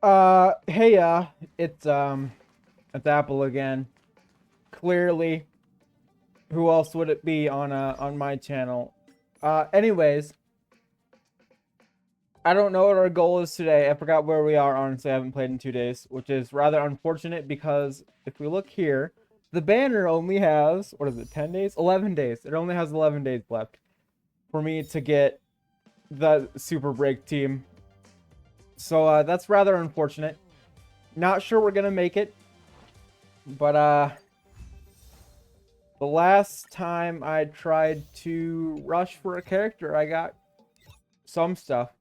Hey, it's Apple again. Clearly, who else would it be on my channel? Anyways, I don't know what our goal is today. I forgot where we are, honestly. I haven't played in 2 days, which is rather unfortunate because if we look here, the banner only has, what is it, 10 days? 11 days. It only has 11 days left for me to get the Super Break team. So, that's rather unfortunate. Not sure we're gonna make it, but, the last time I tried to rush for a character, I got some stuff.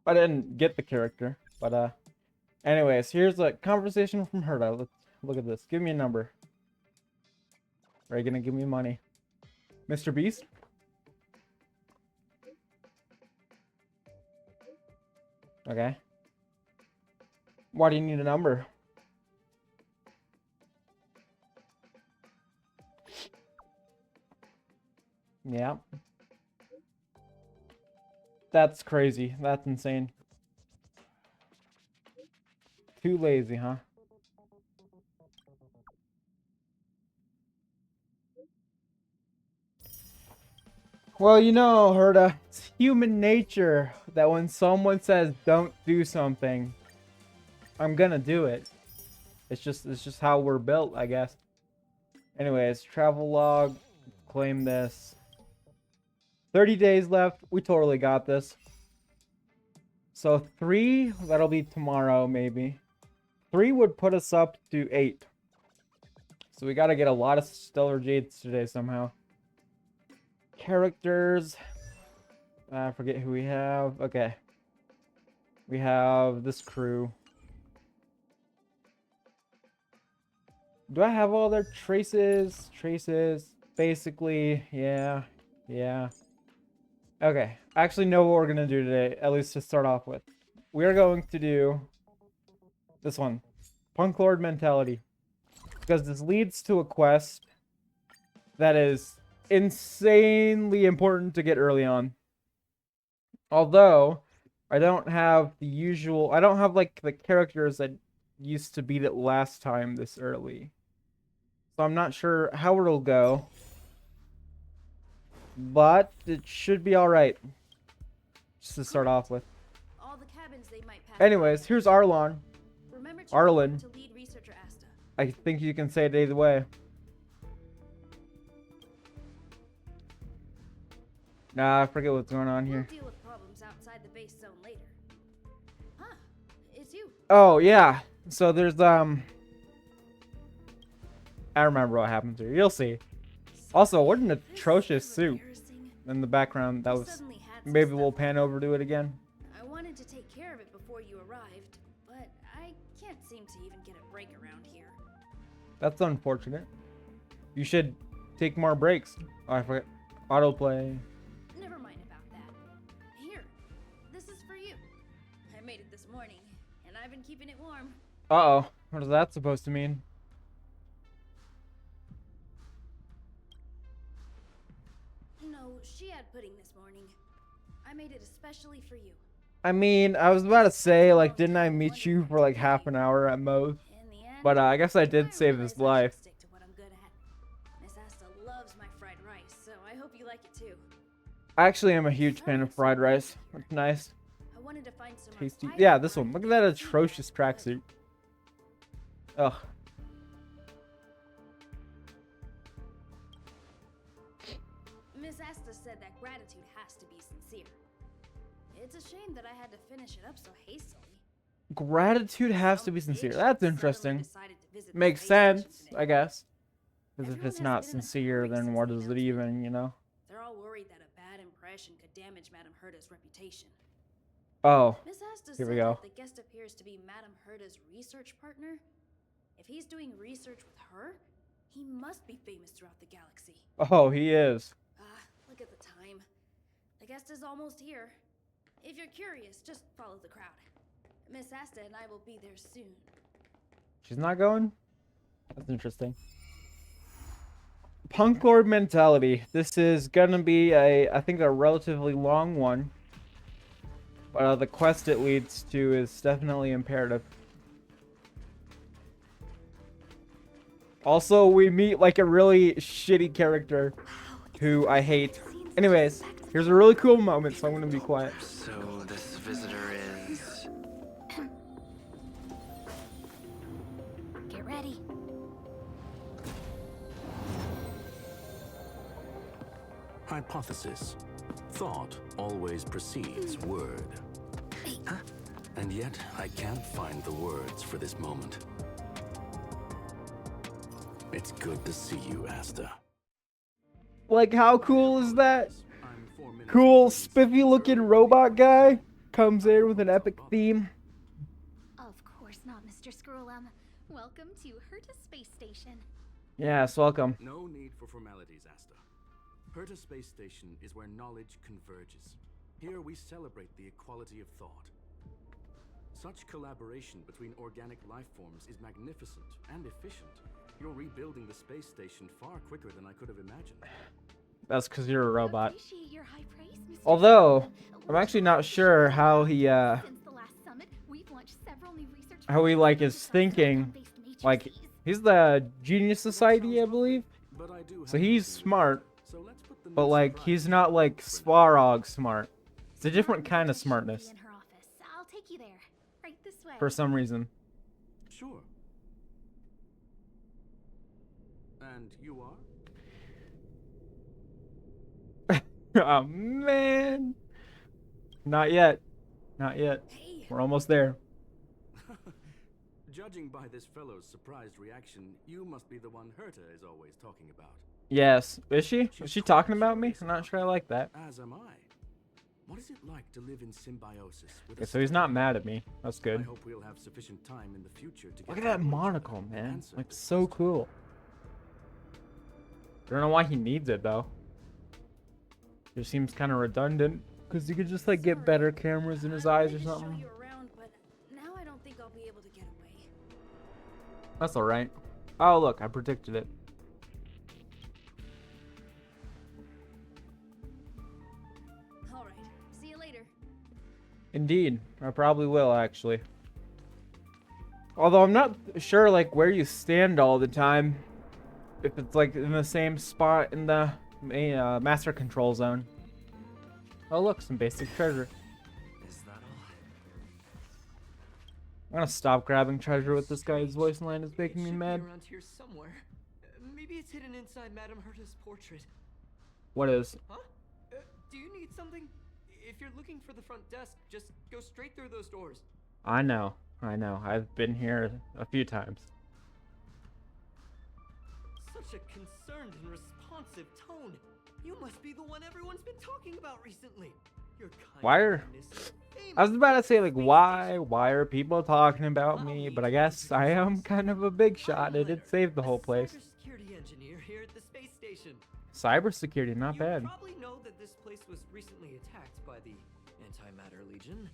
I didn't get the character, but anyways, here's a conversation from Herda. Let's look at this. Give me a number. Are you gonna give me money? Mr. Beast? Okay. Why do you need a number? Yeah. That's crazy. That's insane. Too lazy, huh? Well, you know, Herda, it's human nature that when someone says don't do something, I'm gonna do it. It's just how we're built, I guess. Anyways, travel log, claim this. 30 days left. We totally got this. So 3, that'll be tomorrow, maybe. 3 would put us up to 8. So we gotta get a lot of stellar jades today somehow. Characters. I forget who we have. Okay. We have this crew. Do I have all their traces? Traces. Basically, yeah. Yeah. Okay. I actually know what we're going to do today, at least to start off with. We are going to do this one. Punklorde Mentality. Because this leads to a quest that is insanely important to get early on. Although, I don't have the usual... I don't have, like, the characters that used to beat it last time this early. So I'm not sure how it'll go. But it should be alright. Just to start off with. Anyways, here's Arlon. Arlen. I think you can say it either way. Nah, I forget what's going on here. Oh, yeah. So there's, I remember what happens here. You'll see. Also, what an atrocious suit in the background. That was... Maybe we'll pan over to it again. I wanted to take care of it before you arrived, but I can't seem to even get a break around here. That's unfortunate. You should take more breaks. Oh, I forgot. Autoplay. Never mind about that. Here, this is for you. I made it this morning, and I've been keeping it warm. Uh-oh. What is that supposed to mean? No, she had pudding this morning. I made it especially for you. I mean, I was about to say, like, didn't I meet you for like half an hour at most? But I guess I did save his life. Stick to what I'm good at. Miss Asta loves my fried rice, so I hope you like it too. I actually am a huge fan of fried rice. It's nice. I wanted to find some Tasty. Yeah, this one. Look at that atrocious tracksuit. Ugh. Miss Asta said that gratitude has to be sincere. It's a shame that I had to finish it up so hastily. Gratitude has to be sincere. That's interesting. Makes sense, I guess. Because if it's not sincere, then what is it even, you know? They're all worried that a bad impression could damage Madame Herda's reputation. Oh, Miss Asta here said we go. that the guest appears to be Madame Herda's research partner. If he's doing research with her, he must be famous throughout the galaxy. Oh, he is. Look at the time. The guest is almost here. If you're curious, just follow the crowd. Miss Asta and I will be there soon. She's not going? That's interesting. Punklorde Mentality. This is gonna be I think a relatively long one. But the quest it leads to is definitely imperative. Also, we meet like a really shitty character who I hate. Anyways, here's a really cool moment, so I'm gonna be quiet. So this visitor is... Get ready. Hypothesis. Thought always precedes word. Huh? And yet, I can't find the words for this moment. It's good to see you, Asta. Like, how cool is that? I'm 4 minutes Cool, late. spiffy looking robot guy comes in with an epic theme. Of course not, Mr. Scrollum. Welcome to Herta Space Station. Yes, welcome. No need for formalities, Asta. Herta Space Station is where knowledge converges. Here we celebrate the equality of thought. Such collaboration between organic life forms is magnificent and efficient. You're rebuilding the space station far quicker than I could have imagined. That's because you're a robot. Appreciate your high praise, Mr. Although, Scrollum. I'm actually not sure how he, Since the last summit, we've launched several new research how he, like, is thinking. Like, he's the Genius Society, I believe. But I do So have he's to do- smart, So let's put the but new like, surprise he's not like for now. Svarog smart. It's a different kind of smartness In her office. I'll take you there. Right this way. for some reason. Sure. And you are? Oh man. Not yet. Not yet. Hey, We're almost there. Judging by this fellow's surprised reaction, you must be the one Herta is always talking about. Yes. Is she? Is she talking about me? I'm not sure I like that. As am I. What is it like to live in symbiosis with Okay, a so he's not mad at me. That's I good. hope we'll have sufficient time in the future to Look get at that to know each other monocle, and man. answer Like, this so question. cool. I don't know why he needs it, though. Just seems kind of redundant. Because you could just, like, get better cameras in his eyes or I wanted to show something. you around, but now I don't think I'll be able to get away. That's alright. Oh, look, I predicted it. All right. See you later. Indeed. I probably will, actually. Although I'm not sure, like, where you stand all the time. If it's, like, in the same spot in the master control zone. Oh, look, some basic treasure. Is that all? I'm gonna stop grabbing treasure with this guy's voice line. It's It making me should be mad. around here somewhere. Maybe it's hidden inside Madame Herta's portrait. What is? Huh? Do you need something? If you're looking for the front desk, just go straight through those doors. I know. I know. I've been here a few times. Such a concerned and responsive tone. You must be the one everyone's been talking about recently. Your Why are- kindness is I was famous about to say, at like, the space why? station. Why are people talking about Allow me? me But I to guess I am introduce kind of a big I'm shot. It did Leonard, save the a whole place. cybersecurity engineer here at the space station. Cybersecurity, not You bad. probably know that this place was recently attacked by the Antimatter Legion.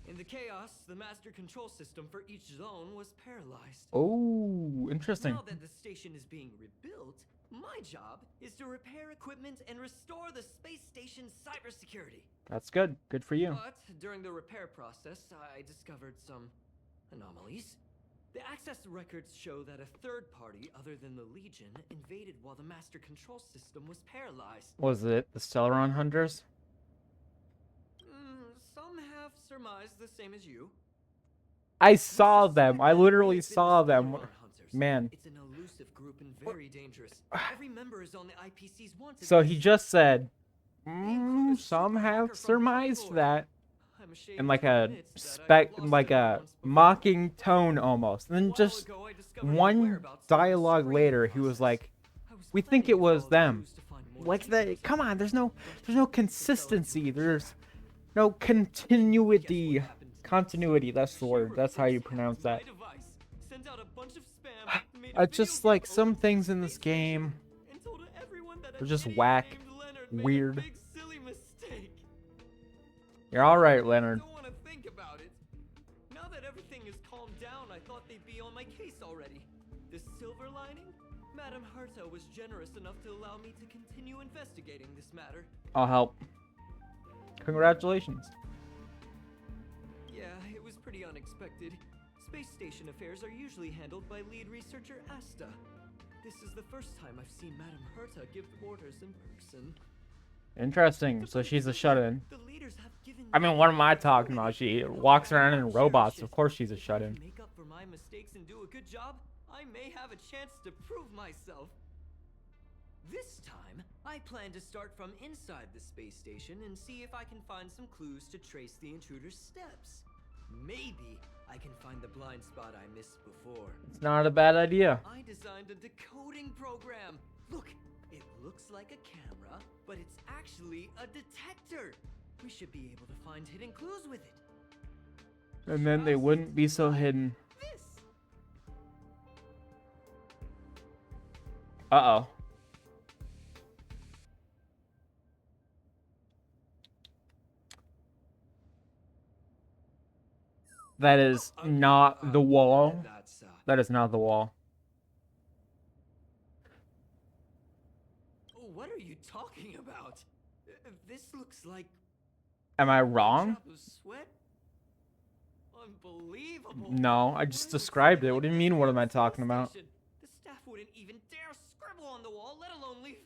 In the chaos, the master control system for each zone was paralyzed. Oh, interesting. Now that the station is being rebuilt, my job is to repair equipment and restore the space station's cybersecurity. That's good. Good for you. But during the repair process, I discovered some anomalies. The access records show that a third party other than the Legion invaded while the master control system was paralyzed. Was it the Stelleron Hunters? Some have surmised the same as you. I saw them. I Suspect that literally may have been saw the them. stelleron hunters. Man. It's an elusive group and very dangerous. Every member is on the IPC's wanted So list. he just said, They include a some super have hacker from surmised Punklorde. that. I'm ashamed In like to a admit that I've lost like it a once before. mocking tone almost. And A then while just ago, I discovered the one whereabouts of the dialogue screening later, he was process. like, I was we think planning it to was follow the them. clues to find more Like that, details. come on, there's no consistency. There's no continuity. Continuity, that's the word. That's how you pronounce that. Just like some things in this game are just whack, weird. You're alright, Leonard. Don't want to think about it. Now that everything is calmed down, I thought they'd be on my case already. The silver lining? Madame Herta was generous enough to allow me to continue investigating this matter. I'll help. Congratulations. Yeah, it was pretty unexpected. Space station affairs are usually handled by lead researcher Asta. This is the first time I've seen Madame Herta give orders in person. Interesting. So she's a shut-in. The leaders have given I mean, what am I talking about? She walks around in robots. Of course she's a shut-in. To make up for my mistakes and do a good job, I may have a chance to prove myself. This time, I plan to start from inside the space station and see if I can find some clues to trace the intruder's steps. Maybe I can find the blind spot I missed before. It's not a bad idea. I designed a decoding program. Look, it looks like a camera, but it's actually a detector. We should be able to find hidden clues with it. And then they wouldn't be so hidden. This. Uh-oh. That is not the wall. That's That is not the wall. What are you talking about? This looks like Am I a wrong? drop of sweat. Unbelievable. No, I just described it. What do you mean, what am I talking about? The staff wouldn't even dare scribble on the wall, let alone leave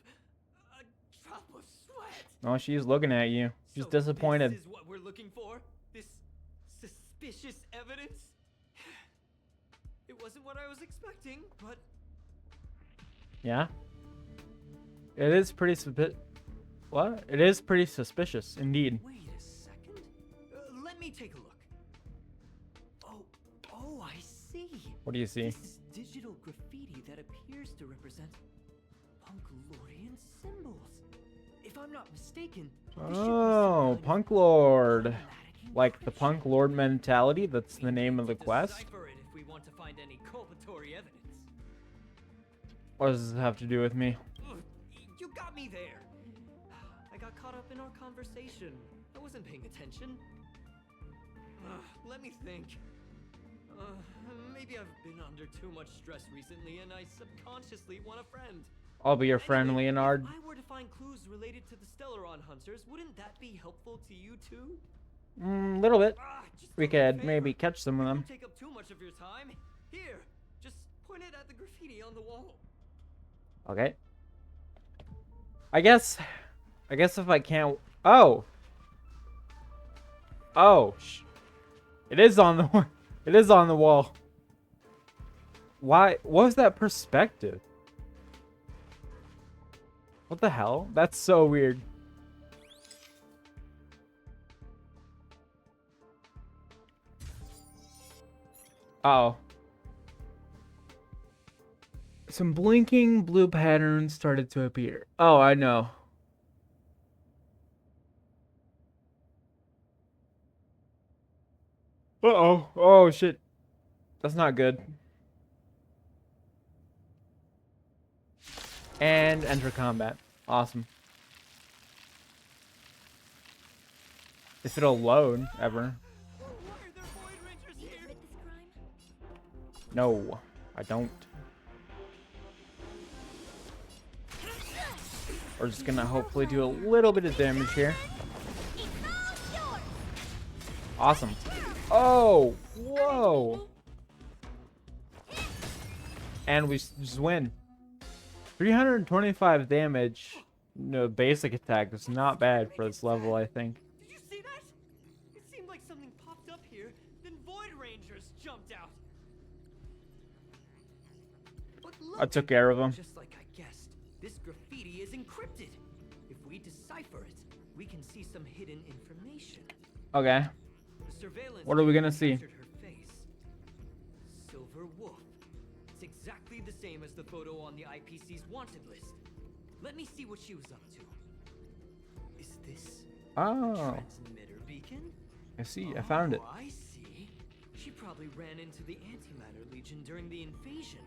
a drop of sweat. Oh, she's looking at you. She's So disappointed. This is what we're looking for? This suspicious evidence? It wasn't what I was expecting, but Yeah? It is pretty What? It is pretty suspicious, indeed. wait a second. Let me take a look. Oh, I see. What do you see? This is digital graffiti that appears to represent Punklordian symbols. If I'm not mistaken, this should be some Oh, kind of Punklorde. automatic Like the encryption. Punklorde Mentality? That's the We name need of the to quest? decipher it if we want to find any culpatory evidence. What does this have to do with me? Ugh, you got me there. I got caught up in our conversation. I wasn't paying attention. Let me think. Maybe I've been under too much stress recently and I subconsciously want a friend. I'll be your friend, Anyway, Leonard. If I were to find clues related to the stelleron hunters, wouldn't that be helpful to you too? Little bit. Just We do me a could favor. maybe catch some of them. Don't take up too much of your time. Here, just point it at the graffiti on the wall. Okay. I guess if I can't... Oh! Oh! It is on the... It is on the wall. Why? What was that perspective? What the hell? That's so weird. Uh-oh. Some blinking blue patterns started to appear. Oh, I know. Uh-oh. Oh, shit. That's not good. And enter combat. Awesome. If it'll load, ever. Why are there Void Rangers You here? commit this crime? No, I don't. We're just gonna hopefully do a little bit of damage here. It's all yours. Awesome. Oh, whoa. And we just win. 325 damage. No, basic attack is not bad for this level, I think. Did you see that? It seemed like something popped up here, then Void Rangers jumped out. But I look, took care of him. just like I guessed, this graffiti is encrypted. If we decipher it, we can see some hidden information. Okay. The surveillance What are we gonna camera see? captured her face. Silver Wolf. It's exactly the same as the photo on the IPC's wanted list. Let me see what she was up to. Is this a Oh, transmitter beacon? I see. I found it. Oh, I see. She probably ran into the Antimatter Legion during the invasion,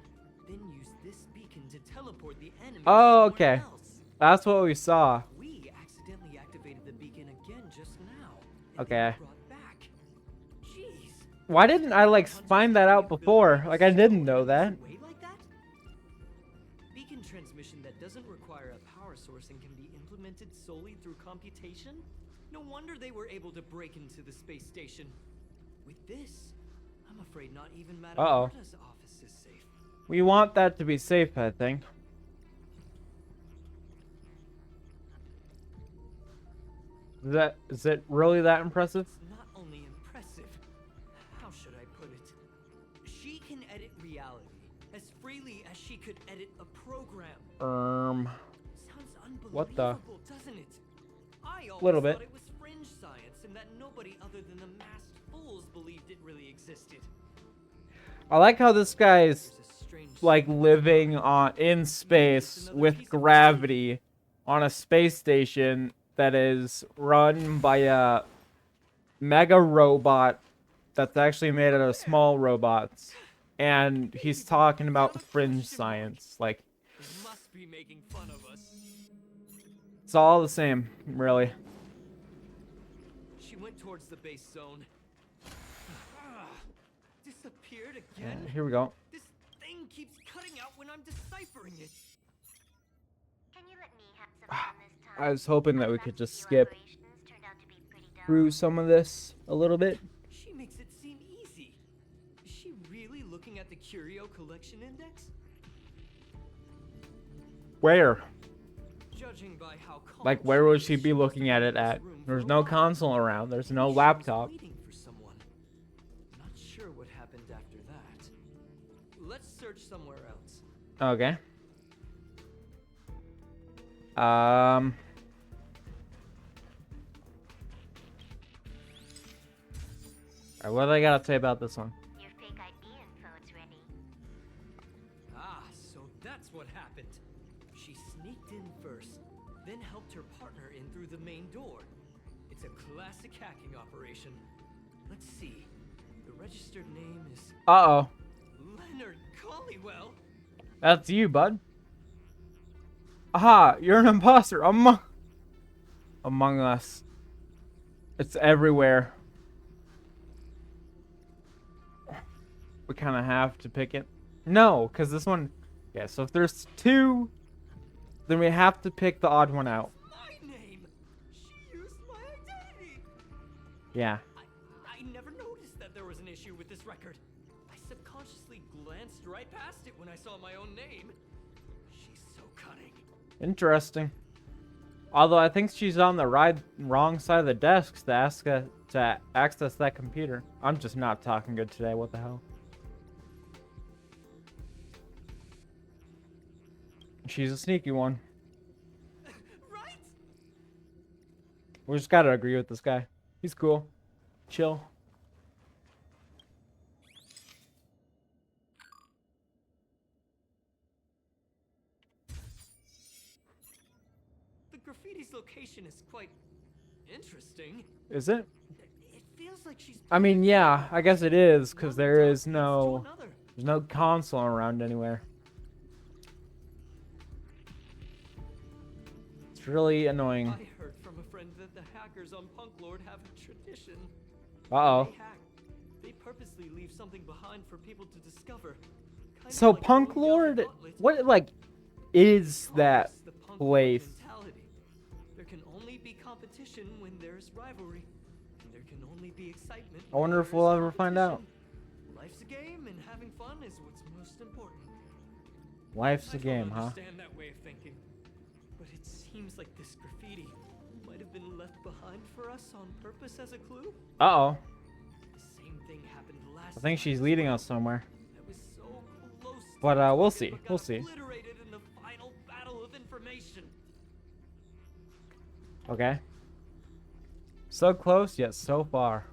then used this beacon to teleport the enemy. Oh, somewhere okay. else. That's what we saw. We accidentally activated the beacon again just now. and Okay. it brought back. Jeez. Why didn't I, like, find that out before? Like, I didn't know that. Way like that? Beacon transmission that doesn't require a power source and can be implemented solely through computation? No wonder they were able to break into the space station. With this, I'm afraid not even Madame Uh-oh. Berta's office is safe. We want that to be safe, I think. Is it really that impressive? It's not only impressive, how should I put it? She can edit reality as freely as she could edit a program. Sounds unbelievable, What the? doesn't it? I always Little bit. thought it was fringe science and that nobody other than the masked fools believed it really existed. I like how this guy's There's a strange like living in space with gravity on a space station that is run by a mega robot that's actually made out of small robots. And he's talking about fringe science. Like, They must be making fun of us. it's all the same, really. She went towards the base zone. Disappeared again? Here we go. This thing keeps cutting out when I'm deciphering it. Can you let me have some fun this time? I was hoping that we could just skip Operations turned out to be pretty dull. through some of this a little bit. She makes it seem easy. Is she really looking at the Curio Collection Index? Where? Judging by how calm Like, where would is, she be must looking at been it in this at? room for There's a no while. console around. There's no Maybe she was laptop. waiting for someone. Not sure what happened after that. Let's search somewhere else. Okay. Alright, what do I gotta say about this one? Your fake ID info's ready. Ah, so that's what happened. She sneaked in first, then helped her partner in through the main door. It's a classic hacking operation. Let's see. The registered name is Uh-oh. Leonard Collywell. That's you, bud. Aha, you're an imposter among us. It's everywhere. We kind of have to pick it. No, because this one... Yeah, so if there's two, then we have to pick the odd one out. My name. She used my identity. Yeah. I never noticed that there was an issue with this record. I subconsciously glanced right past it when I saw my own name. She's so cunning. Interesting. Although I think she's on the wrong side of the desk to access that computer. I'm just not talking good today. What the hell? She's a sneaky one. Right? We just gotta agree with this guy. He's cool. Chill. The graffiti's location is quite interesting. Is it? It feels like she's. I mean, yeah, I guess it is, because there is One no... to another. There's no console around anywhere. It's really annoying. I heard from a friend that the hackers on Punklorde have a tradition. Uh-oh. They hack. They purposely leave something behind for people to discover. Kind of So like going down the Punklorde, gauntlet. what, like, is Calls that the Punklorde place? mentality. There can only be competition when there's rivalry. And there can only be excitement. I wonder when if we'll there's ever find out. competition. Life's a game, and having fun is what's most important. Life's I a game, don't huh? understand that way of thinking, but it seems like this graffiti might have been left behind for us on purpose as a clue. Uh-oh. The same thing happened last I think time she's as leading well. us somewhere. I was so close to But, the we'll target, see. but got We'll see. obliterated in the final battle of information. Okay. So close, yet so far.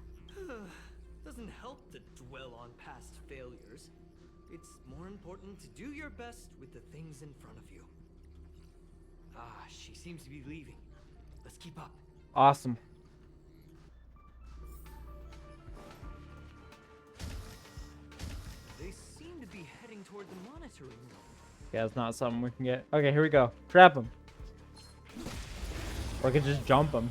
Doesn't help to dwell on past failures. It's more important to do your best with the things in front of you. Ah, she seems to be leaving. Let's keep up. Awesome. They seem to be heading toward the monitoring room. Yeah, it's not something we can get. Okay, here we go. Trap him. Or I could just jump him.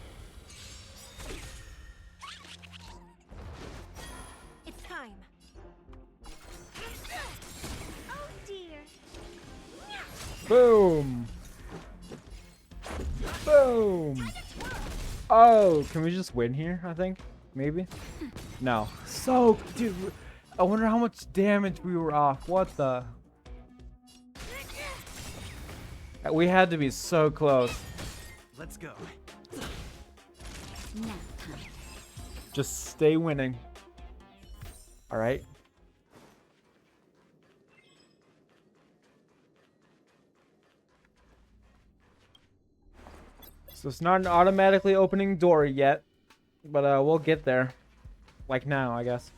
It's time. Oh dear. Boom. Boom. Oh, can we just win here, I think? Maybe? No. So, dude, I wonder how much damage we were off. What the? We had to be so close. Let's go. Just stay winning. All right. So it's not an automatically opening door yet, but we'll get there. Like now, I guess.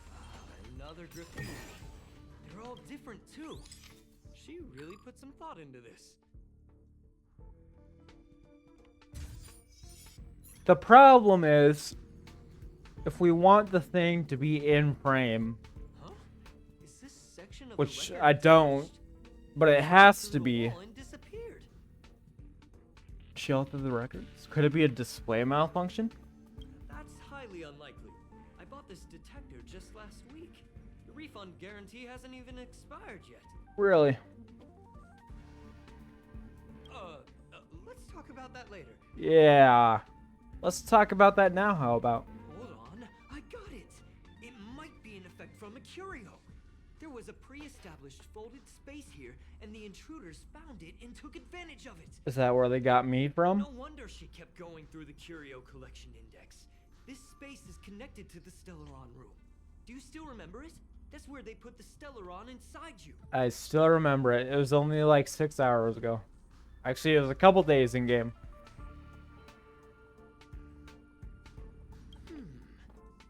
Another graffiti. They're all different too. She really put some thought into this. The problem is, if we want the thing to be in frame, Huh? Is this section of which the record I don't, finished? but it has Through to the be. wall and disappeared. She altered the records? Could it be a display malfunction? That's highly unlikely. I bought this detector just last week. The refund guarantee hasn't even expired yet. Really? Let's talk about that later. Yeah. Let's talk about that now, how about? Hold on, I got it. It might be an effect from a curio. There was a pre-established folded space here, and the intruders found it and took advantage of it. Is that where they got me from? No wonder she kept going through the curio collection index. This space is connected to the stelleron room. Do you still remember it? That's where they put the stelleron inside you. I still remember it. It was only like 6 hours ago. Actually, it was a couple days in game.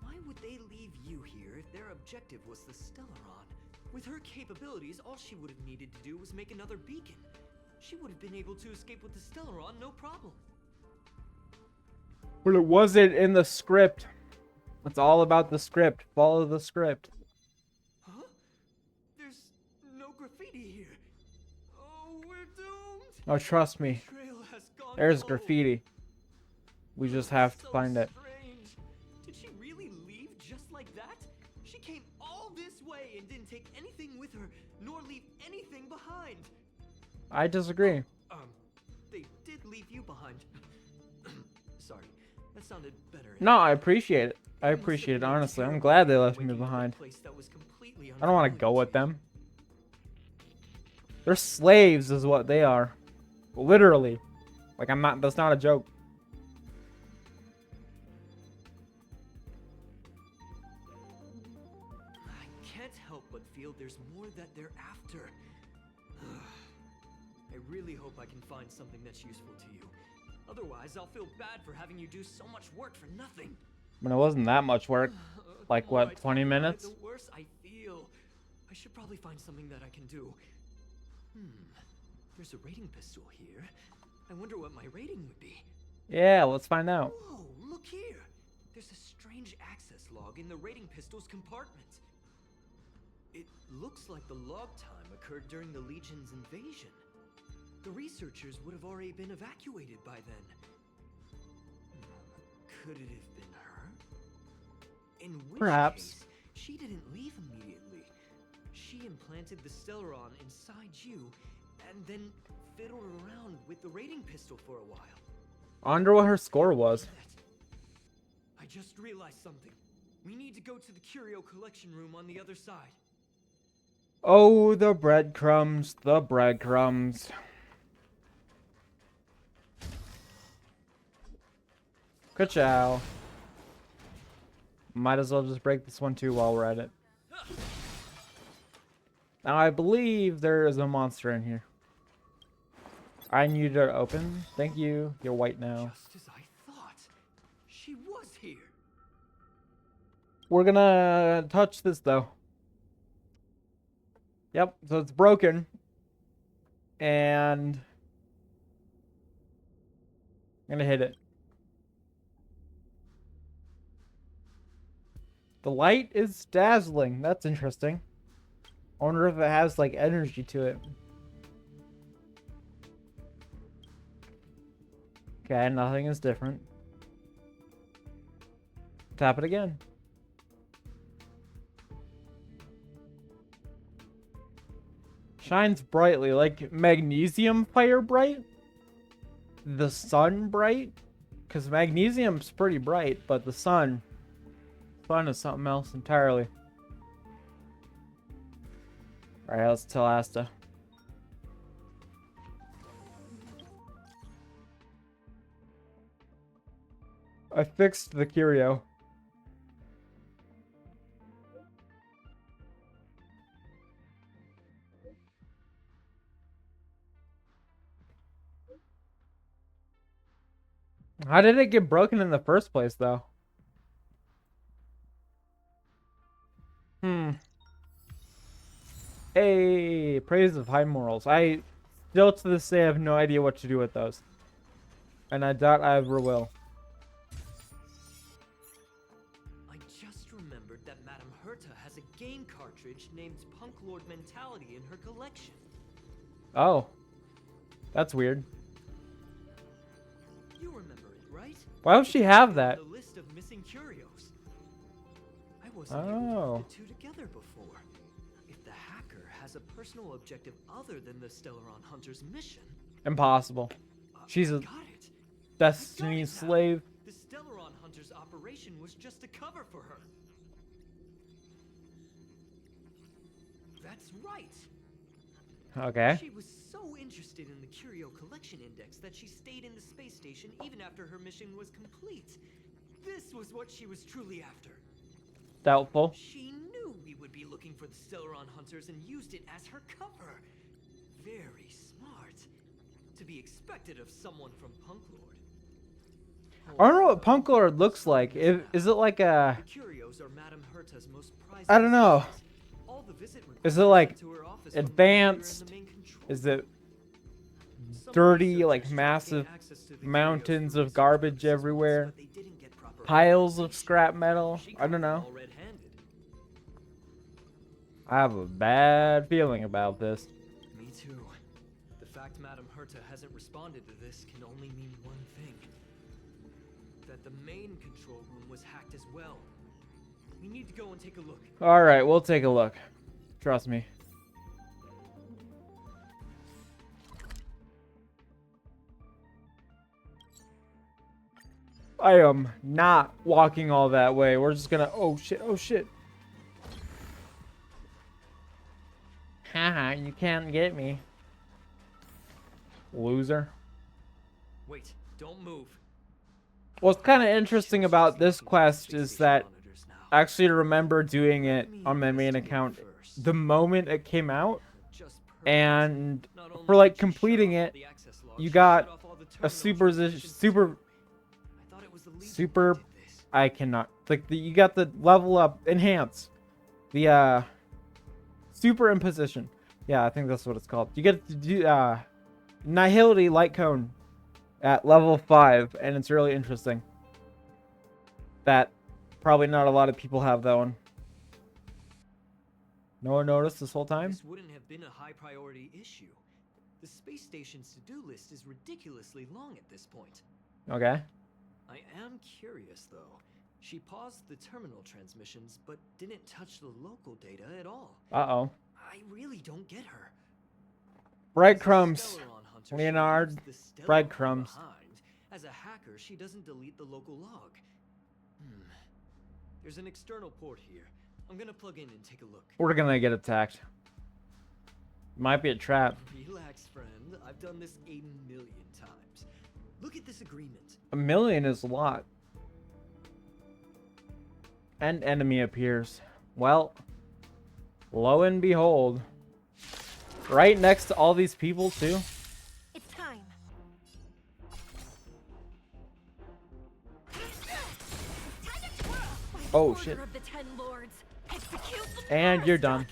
Why would they leave you here if their objective was the stelleron? With her capabilities, all she would have needed to do was make another beacon. She would have been able to escape with the stelleron, no problem. But it wasn't in the script. It's all about the script. Follow the script. Huh? There's no graffiti here. Oh, we're doomed. Oh, trust me. Trail has gone There's cold. graffiti. We just have to So find it. strange. Did she really leave just like that? She came all this way and didn't take anything with her, nor leave anything behind. I disagree. They did leave you behind. Sorry, that sounded better. No, I appreciate it. I appreciate it, honestly. I'm glad they left me behind. I don't want to go with them. They're slaves is what they are. Literally. Like, I'm not, that's not a joke. I can't help but feel there's more that they're after. I really hope I can find something that's useful to you. Otherwise, I'll feel bad for having you do so much work for nothing. I mean, it wasn't that much work. Like, The more I what, talk 20 about it, minutes? The worse I feel. I should probably find something that I can do. There's a rating pistol here. I wonder what my rating would be. Yeah, let's find out. Whoa, look here. There's a strange access log in the rating pistol's compartment. It looks like the log time occurred during the Legion's invasion. The researchers would have already been evacuated by then. Could it have been her? In which Perhaps. case, she didn't leave immediately. She implanted the stelleron inside you, and then fiddled around with the rating pistol for a while. I wonder what her score was. I just realized something. We need to go to the curio collection room on the other side. Oh, the breadcrumbs, the breadcrumbs. Ka-chow. Might as well just break this one too while we're at it. Now I believe there is a monster in here. I need you to open. Thank you. You're white now. Just as I thought. She was here. We're gonna touch this though. Yep, so it's broken. And I'm gonna hit it. The light is dazzling. That's interesting. I wonder if it has like energy to it. Okay, nothing is different. Tap it again. Shines brightly, like magnesium fire bright? The sun bright? Because magnesium's pretty bright, but the sun's fun is something else entirely. Alright, let's tell Asta. I fixed the curio. How did it get broken in the first place, though? Hey, praise of high morals. I still to this day have no idea what to do with those. And I doubt I ever will. I just remembered that Madame Herta has a game cartridge named Punklorde Mentality in her collection. Oh. That's weird. You remember it, right? Why would she have that? The list of missing curios. I wasn't able to put the two together before. If the hacker has a personal objective other than the Stelleron Hunter's mission. Impossible. She's a got it. Destiny slave. The Stelleron Hunter's operation was just a cover for her. That's right. Okay. She was so interested in the curio collection index that she stayed in the space station even after her mission was complete. This was what she was truly after. Doubtful. She knew we would be looking for the Stelleron Hunters and used it as her cover. Very smart. To be expected of someone from Punklorde. I don't know what Punklorde looks like. Is it like a... The curios are Madame Herta's most prized I don't know. All the visit Is it like to her office from advanced? the main control. Is it Some dirty, like researchers massive gained access to the mountains curios of for garbage research everywhere? purposes, but they didn't get proper Piles of authorization. scrap metal? She I don't caught them know. all red-handed. I have a bad feeling about this. Me too. The fact Madame Herta hasn't responded to this can only mean one thing. That the main control room was hacked as well. We need to go and take a look. Alright, we'll take a look. Trust me. I am not walking all that way. We're just gonna... Oh shit, oh shit. Haha, you can't get me. Loser. Wait, don't move. What's kind of interesting about this quest is that I actually remember doing it on my main account the moment it came out, and for like completing it, you got a super I cannot like you got the level up enhance, the super imposition. Yeah, I think that's what it's called. You get to do Nihility light cone at level 5, and it's really interesting. That probably not a lot of people have that one. No one noticed this whole time? This wouldn't have been a high priority issue. The space station's to-do list is ridiculously long at this point. Okay. I am curious though. She paused the terminal transmissions, but didn't touch the local data at all. Uh-oh. I really don't get her. Breadcrumbs. Stelleron Hunter, she Leonard, leaves the Stelleron breadcrumbs. behind. As a hacker, she doesn't delete the local log. There's an external port here. I'm gonna plug in and take a look. We're gonna get attacked. Might be a trap. Relax, friend. I've done this 1 million times. Look at this agreement. 1 million is a lot. And enemy appears. Well, lo and behold. Right next to all these people, too. It's time. Oh, shit. Order of the 10 lords. Execute the And you're done.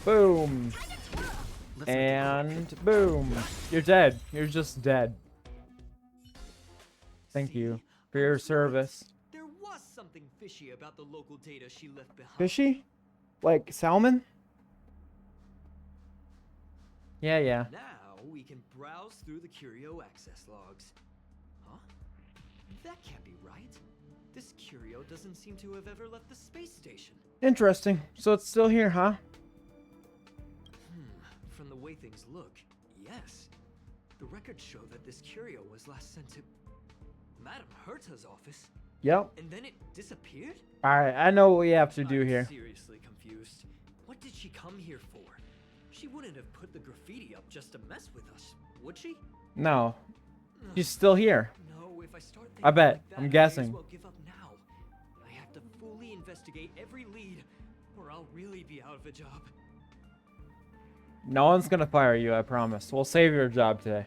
Boom. And boom. You're dead. You're just dead. Thank you for your service. There was something fishy about the local data she left behind. Fishy? Like salmon? Yeah. Now we can browse through the curio access logs. Huh? That can't be right. This curio doesn't seem to have ever left the space station. Interesting. So it's still here, huh? From the way things look, yes. The records show that this curio was last sent to Madame Herta's office, Yep. and then it disappeared? Alright, I know what we have to do I'm here. seriously confused. What did she come here for? She wouldn't have put the graffiti up just to mess with us, would she? No. She's still here. No, if I start I thinking bet. like that, I'm I may guessing. as well give up now. I have to fully investigate every lead, or I'll really be out of a job. No one's gonna fire you, I promise. We'll save your job today.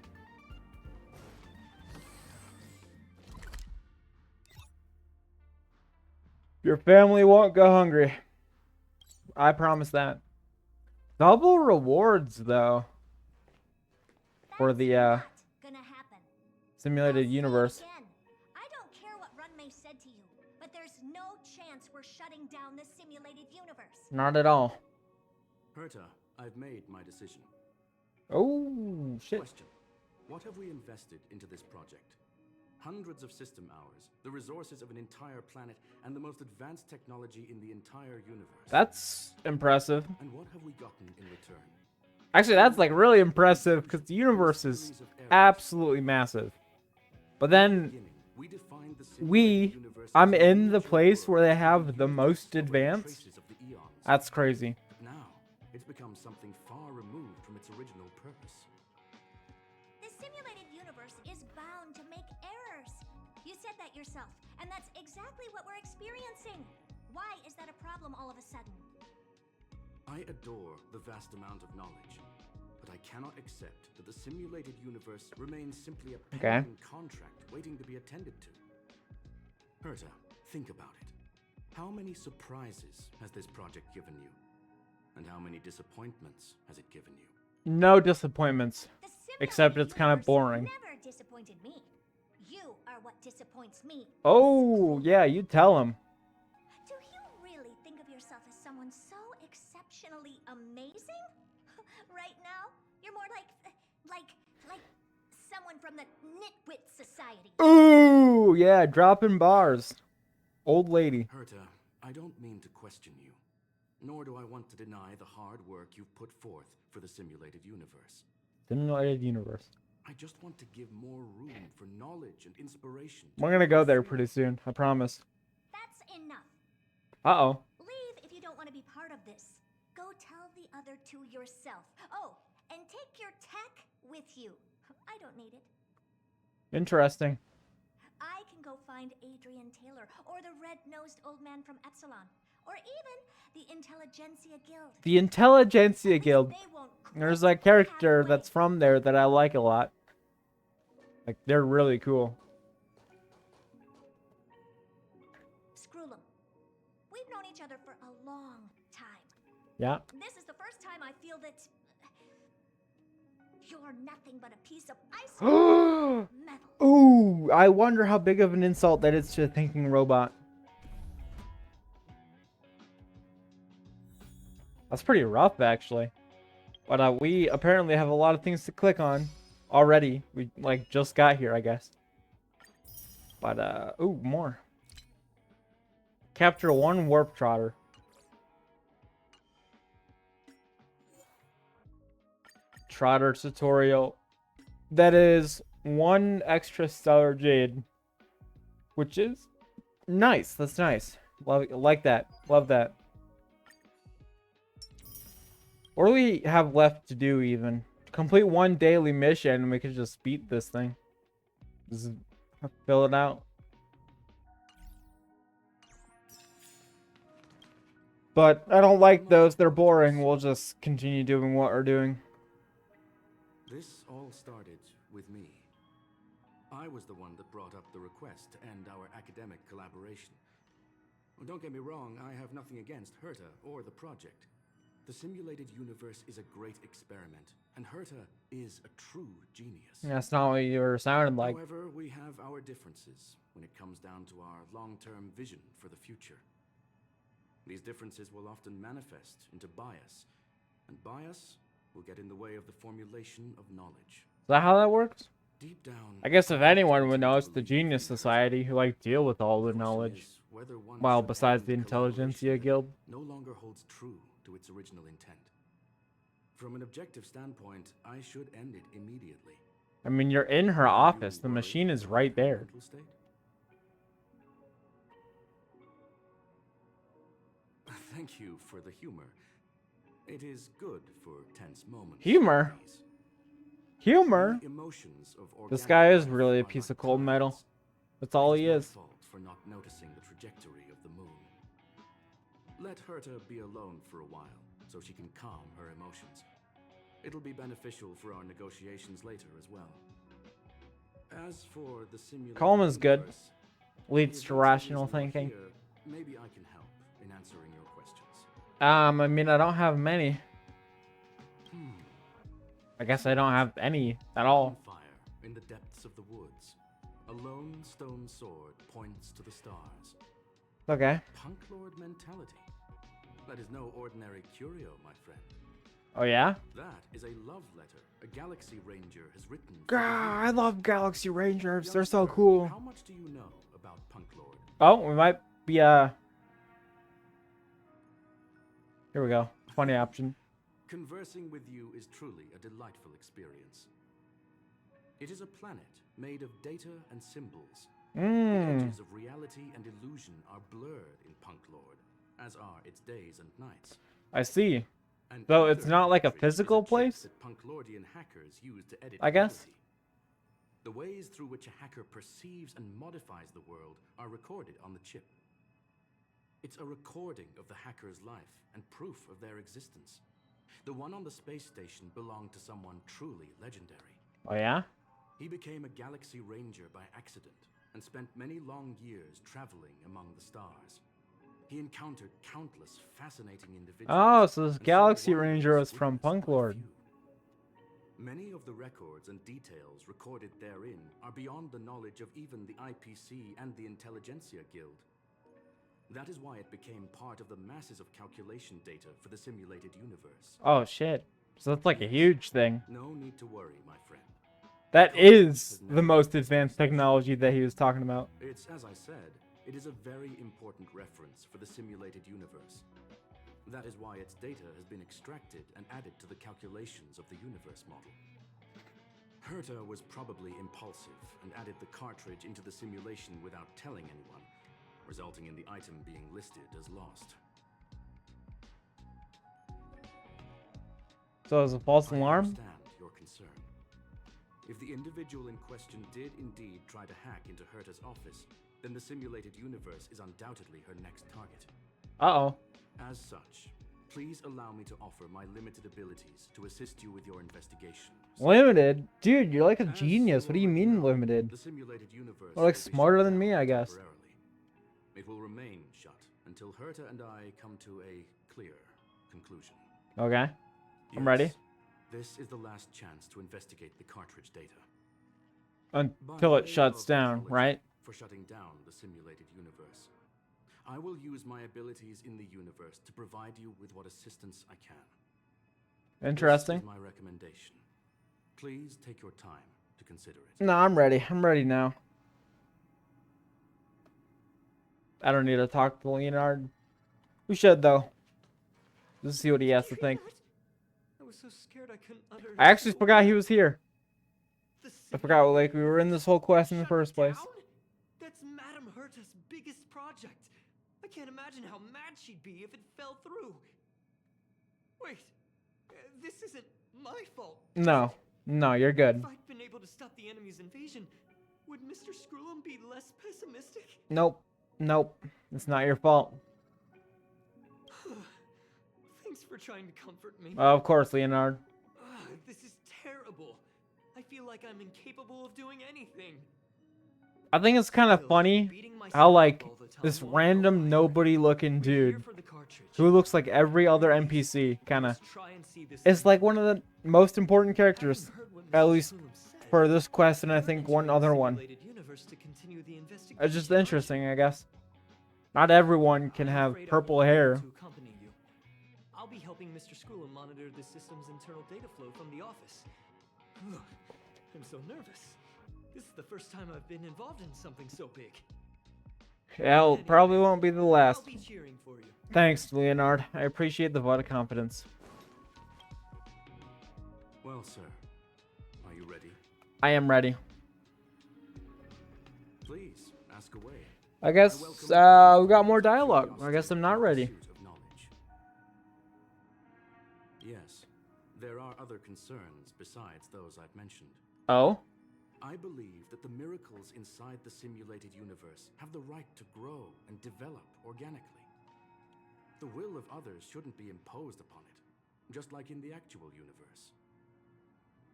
Your family won't go hungry. I promise that. Double rewards, though. For the, That's not gonna happen. simulated I'll say universe. again, I don't care what Runmei said to you, but there's no chance we're shutting down this simulated universe. Not at all. Herta, I've made my decision. Oh, shit. Question. What have we invested into this project? Hundreds of system hours, the resources of an entire planet, and the most advanced technology in the entire universe. That's impressive. And what have we gotten in return? Actually, that's like really impressive because the universe is absolutely massive. But then We defined the we, simulated universe I'm as a in the miniature place world where they that have we the used most to store advanced. traces of the eons. That's crazy. But now, it's become something far removed from its original purpose. The simulated universe is bound to make errors. You said that yourself, and that's exactly what we're experiencing. Why is that a problem all of a sudden? I adore the vast amount of knowledge, but I cannot accept that the simulated universe remains simply a pending contract waiting to be attended to. Herta, think about it. How many surprises has this project given you? And how many disappointments has it given you? No disappointments. The Except simulated it's kind of universe boring. Never disappointed me. You are what disappoints me. Oh, yeah, you tell him. Do you really think of yourself as someone so exceptionally amazing? Right now, you're more like someone from the Nitwit Society. Ooh, yeah, dropping bars. Old lady. Herta, I don't mean to question you, nor do I want to deny the hard work you've put forth for the simulated universe. Simulated universe. I just want to give more room for knowledge and inspiration. We're gonna go there pretty soon, I promise. That's enough. Uh-oh. Leave if you don't want to be part of this. Go tell the other two yourself. Oh, and take your tech with you. I don't need it. Interesting. I can go find Adrian Taylor or the red-nosed old man from Epsilon, or even the Intelligentsia Guild. The Intelligentsia Guild. They won't There's quit a character halfway. that's from there that I like a lot. Like, they're really cool. Screw them. We've known each other for a long time. Yeah. This is the first time I feel that you're nothing but a piece of ice Ooh, metal. I wonder how big of an insult that is to a thinking robot. That's pretty rough, actually. But we apparently have a lot of things to click on already. We, like, just got here, I guess. But, ooh, more. Capture 1 warp trotter. Trotter tutorial. That is 1 extra stellar jade. Which is nice. That's nice. Like that. Love that. What do we have left to do even? Complete 1 daily mission and we could just beat this thing. Just fill it out. But I don't like those. They're boring. We'll just continue doing what we're doing. This all started with me. I was the one that brought up the request to end our academic collaboration. Well, don't get me wrong, I have nothing against Herta or the project. The simulated universe is a great experiment, and Herta is a true genius. That's not what you were sounding like. However, we have our differences when it comes down to our long-term vision for the future. These differences will often manifest into bias, and bias will get in the way of the formulation of knowledge. Is that how that works? Deep down, I guess if anyone would know, it's the believe Genius in Herta. Society who like deal with all the The question knowledge. is whether one Well, should besides end the a Intelligentsia collaboration Guild. that no longer holds true to its original intent. From an objective standpoint, I should end it immediately. I mean, you're in her office. The machine is right there. Mental state? Thank you for the humor. It is good for tense moments. Humor? like these. Humor? The emotions of This organic guy is life really a are piece like of cold metal. tides. That's all It he my is. fault for not noticing the trajectory of the moon. Let Herta be alone for a while, so she can calm her emotions. It'll be beneficial for our negotiations later as well. As for the simulated Calm is good. universe, Leads if to it's rational the reason we're thinking. here, maybe I can help in answering your questions. I mean, I don't have many. Hmm. I guess I don't have any at all. Fire in the depths of the woods. A lone stone sword points to the stars. Okay. Punklorde Mentality. That is no ordinary curio, my friend. Oh, yeah? That is a love letter a Galaxy Ranger has written. for God, the I love Galaxy Rangers. They're so Youngster, cool. How much do you know about Punklorde? Oh, we might be, here we go. Funny option. Conversing with you is truly a delightful experience. It is a planet made of data and symbols. The Mmm. edges of reality and illusion are blurred in Punklorde, as are its days and nights. I see. And So it's either not like a cartridge is physical chip place? that Punklordian hackers use to edit I guess. reality. The ways through which a hacker perceives and modifies the world are recorded on the chip. It's a recording of the hacker's life and proof of their existence. The one on the space station belonged to someone truly legendary. Oh, yeah? He became a Galaxy Ranger by accident and spent many long years traveling among the stars. He encountered countless fascinating individuals. Oh, so this and saw Galaxy wonders Ranger was from witnessed by Punklorde. few. Many of the records and details recorded therein are beyond the knowledge of even the IPC and the Intelligentsia Guild. That is why it became part of the masses of calculation data for the simulated universe. Oh, shit. So that's like a huge thing. No need to worry, my friend. That is the most advanced technology that he was talking about. It's, as I said, it is a very important reference for the simulated universe. That is why its data has been extracted and added to the calculations of the universe model. Herta was probably impulsive and added the cartridge into the simulation without telling anyone, resulting in the item being listed as lost. So it was a false I alarm? understand your concern. If the individual in question did indeed try to hack into Herta's office, then the simulated universe is undoubtedly her next target. Uh-oh. As such, please allow me to offer my limited abilities to assist you with your investigation. Limited? Dude, you're like a As genius. What do you already mean know, limited? The simulated universe Well, like will be smarter shut than me, down I guess. temporarily. It will remain shut until Herta and I come to a clear conclusion. Okay. I'm ready. Yes, this is the last chance to investigate the cartridge data. Until By it way shuts of down, apology right? For shutting down the simulated universe, I will use my abilities in the universe to provide you with what assistance I can. Interesting. This is my recommendation. Please take your time to consider it. No, I'm ready. I'm ready now. I don't need to talk to Leonard. We should, though. Let's see what he has to think. I was so scared I couldn't utter I actually a forgot word. he was here. The I forgot, simulated like, we were in this whole quest in the shut first place. down? That's Madame Herta's biggest project. I can't imagine how mad she'd be if it fell through. Wait, this isn't my fault. No. No, you're good. If I'd been able to stop the enemy's invasion, would Mr. Screw'em be less pessimistic? Nope. Nope. It's not your fault. Thanks for trying to comfort me. Of course, Leonard. This is terrible. I feel like I'm incapable of doing anything. I think it's kind of Still, funny beating myself how, up like, all the time this won't go random either. nobody-looking We're here dude for the cartridge. who looks like every other NPC, kind of, Let's try and see this is thing like through. one of the most important characters, Having heard what at Mr. least Screw'em said, for this quest, and I we're think entering one the other one. simulated universe to continue the It's just investigation, aren't interesting, you? I guess. Not everyone can I'm have afraid I purple won't be able hair. to accompany you. I'll be helping Mr. Screw'em monitor the system's internal data flow from the office. Ugh, I'm so nervous. This is the first time I've been involved in something so big. Hell, probably won't be the last. I'll be cheering for you. Thanks, Leonard. I appreciate the vote of confidence. Well, sir, are you ready? I am ready. Please, ask away. I guess I welcome we all got more forms of dialogue. I curiosity guess I'm not and ready. pursuit of knowledge. Yes, there are other concerns besides those I've mentioned. Oh? I believe that the miracles inside the simulated universe have the right to grow and develop organically. The will of others shouldn't be imposed upon it, just like in the actual universe.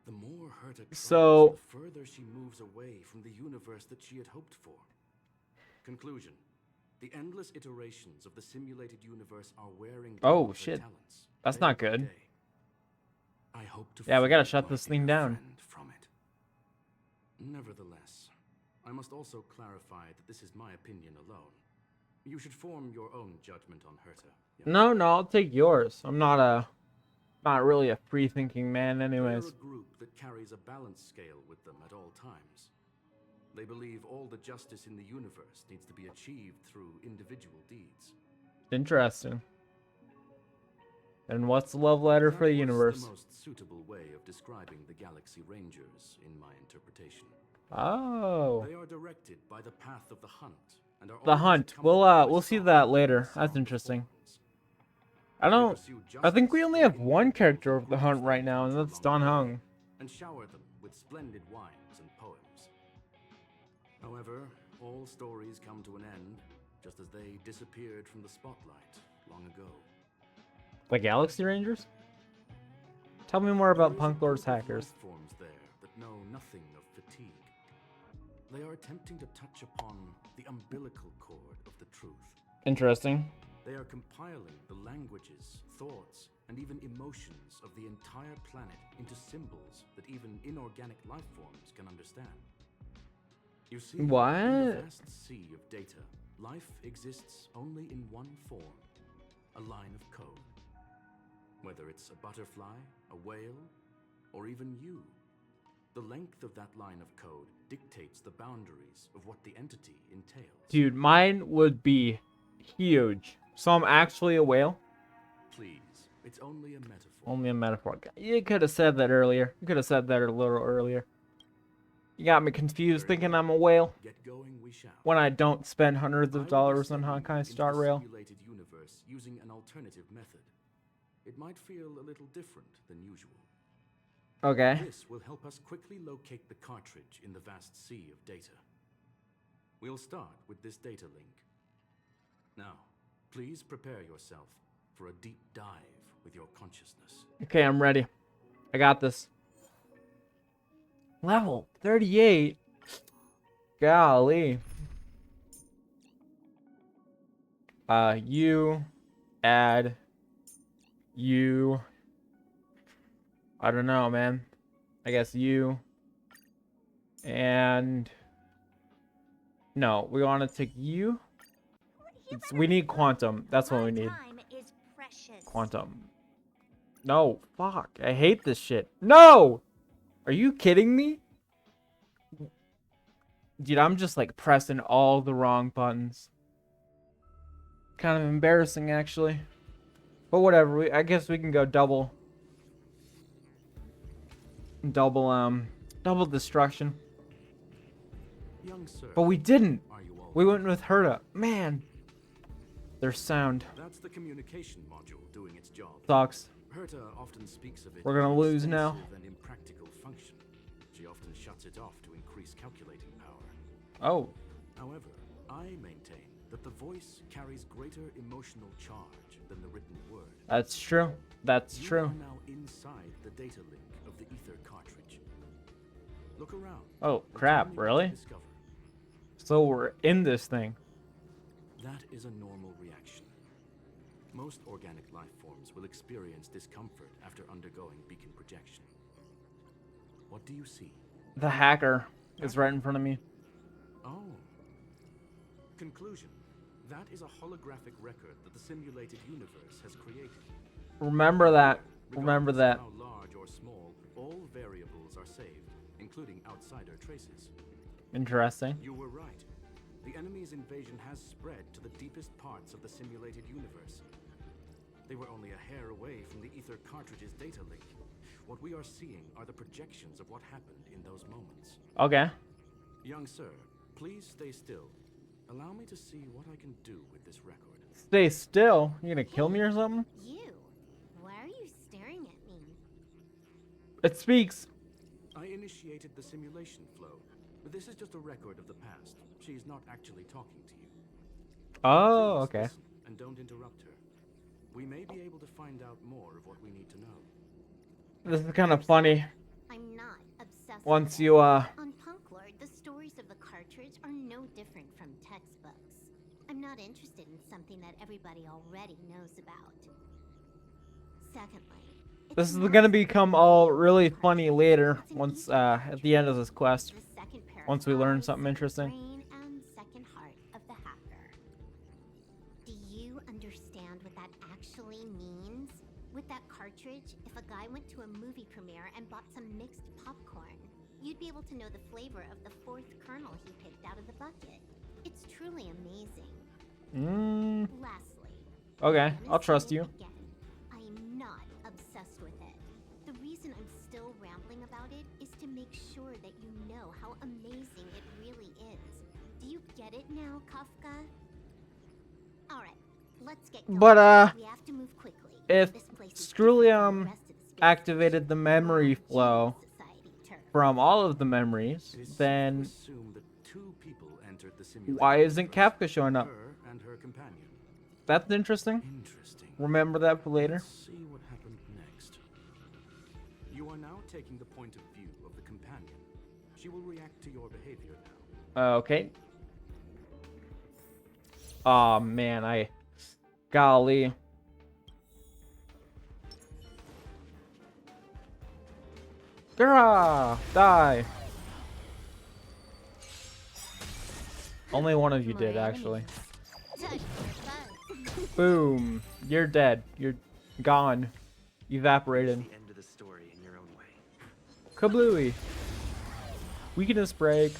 The more Herta tries, So- the further she moves away from the universe that she had hoped for. Conclusion. The endless iterations of the simulated universe are wearing down Oh, her shit. talents, That's day not by good. day. I hope to Yeah, we gotta free shut my this thing dear down. friend from it. Nevertheless, I must also clarify that this is my opinion alone. You should form your own judgment on Herta. No, I'll take yours. I'm not really a free-thinking man They're anyways. a group that carries a balance scale with them at all times. They believe all the justice in the universe needs to be achieved through individual deeds. Interesting. And what's the love letter for the That was universe? the most suitable way of describing the Galaxy Rangers, in my interpretation. Oh. They are directed by the path of the hunt, and are The always hunt. accompanied by We'll see soft that later. and That's sound interesting. forms. I They don't. pursue I think we justice only with have one individuals character who of the cross hunt their right now, and encounter that's along Don the way, Hung. and shower them with splendid wines and poems. However, all stories come to an end, just as they disappeared from the spotlight long ago. The Galaxy Rangers? Tell me more about There is a Punklorde's group of hackers. life forms there that know nothing of fatigue. They are attempting to touch upon the umbilical cord of the truth. Interesting. They are compiling the languages, thoughts, and even emotions of the entire planet into symbols that even inorganic life forms can understand. You see, in the What? vast sea of data, life exists only in one form, a line of code. Whether it's a butterfly, a whale, or even you, the length of that line of code dictates the boundaries of what the entity entails. Dude, mine would be huge. So I'm actually a whale? Please, it's only a metaphor. Only a metaphor. You could have said that earlier. You could have said that a little earlier. You got me confused Very thinking well. I'm a whale Get going, we shall. when I don't spend hundreds I of will be dollars on studying Honkai into Star the Rail. simulated universe using an alternative method. It might feel a little different than usual. Okay. This will help us quickly locate the cartridge in the vast sea of data. We'll start with this data link. Now, please prepare yourself for a deep dive with your consciousness. Okay, I'm ready. I got this. Level 38? Golly. You add you. I don't know, man. I guess you. And no, we want to take you. We need quantum. That's what we need. Time is precious. Quantum. No, fuck. I hate this shit. No! Are you kidding me? Dude, I'm just like pressing all the wrong buttons. Kind of embarrassing, actually. But whatever. I guess we can go double destruction. Young sir, But we didn't. are you all We right? went with Herta. Man. Their sound That's the communication module doing its job. sucks. Herta often speaks of it We're gonna as lose now. expensive and impractical function. She often shuts it off to increase calculating power. Oh. However, I maintain that the voice carries greater emotional charge than the written word. That's true. That's You true. are now inside the data link of the ether cartridge. Look around. Oh, and crap, tell me what really? you discover. So we're in this thing. That is a normal reaction. Most organic life forms will experience discomfort after undergoing beacon projection. What do you see? The hacker is right in front of me. Oh. Conclusion. That is a holographic record that the simulated universe has created. Remember that. Remember Regardless that. of how large or small, all variables are saved, including outsider traces. Interesting. You were right. The enemy's invasion has spread to the deepest parts of the simulated universe. They were only a hair away from the ether cartridge's data link. What we are seeing are the projections of what happened in those moments. Okay. Young sir, please stay still. Allow me to see what I can do with this record. Stay still. You gonna kill me or something? You? Why are you staring at me? It speaks. I initiated the simulation flow, but this is just a record of the past. She is not actually talking to you. Oh, Please okay. listen and don't interrupt her. We may be able to find out more of what we need to know. This is kind of funny. I'm not obsessed Once with you, it. On Punklorde, the stories of the cartridge are no different from textbooks. I'm not interested in something that everybody already knows about. Secondly, this is gonna become all really funny later, once, at the end of this quest. Once we learn something interesting. Brain and second heart of the hacker. Do you understand what that actually means? With that cartridge, if a guy went to a movie premiere and bought some mixed popcorn, you'd be able to know the flavor of the fourth kernel he picked out of the bucket. It's truly amazing. Lastly, Okay, I'm gonna I'll trust say it you. again. I am not obsessed with it. The reason I'm still rambling about it is to make sure that you know how amazing it really is. Do you get it now, Kafka? Alright, let's get going. But, we have to move quickly. if This place is Skrulium different from the rest of the space activated station. the memory Non-human flow society turf. from all of the memories, It is safe to then assume that two people entered the simulation. why isn't first, Kafka showing up? Her and her companion. That's interesting. Interesting. Remember that for later. Let's see what happened next. You are now taking the point of view of the companion. She will react to your behavior now. Okay. Oh man, golly. Grah! Die! Only one of you did, actually. Touch your butt. Boom. You're dead. You're gone. Evaporated. The end of the story in your own way. Kablooey. Weakness break.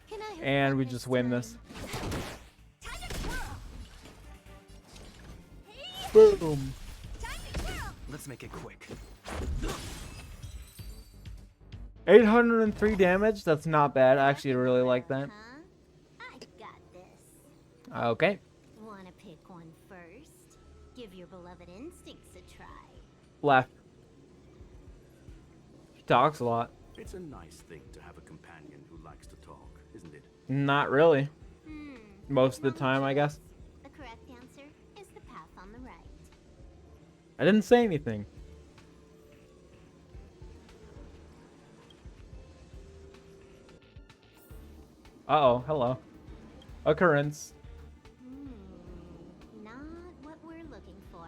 Can I have And fun we just win this. Time to twirl. Boom. Time to twirl. Let's make it quick. 803 damage. That's not bad. I actually really like that. Huh? I got this. Okay. Wanna pick one first? Give your beloved instincts a try. Left. She talks a lot. It's a nice thing to have a companion who likes to talk, isn't it? Not really. Hmm. Most of the time, I guess. The correct answer is the path on the right. I didn't say anything. Uh-oh, hello. Occurrence. Not what we're looking for.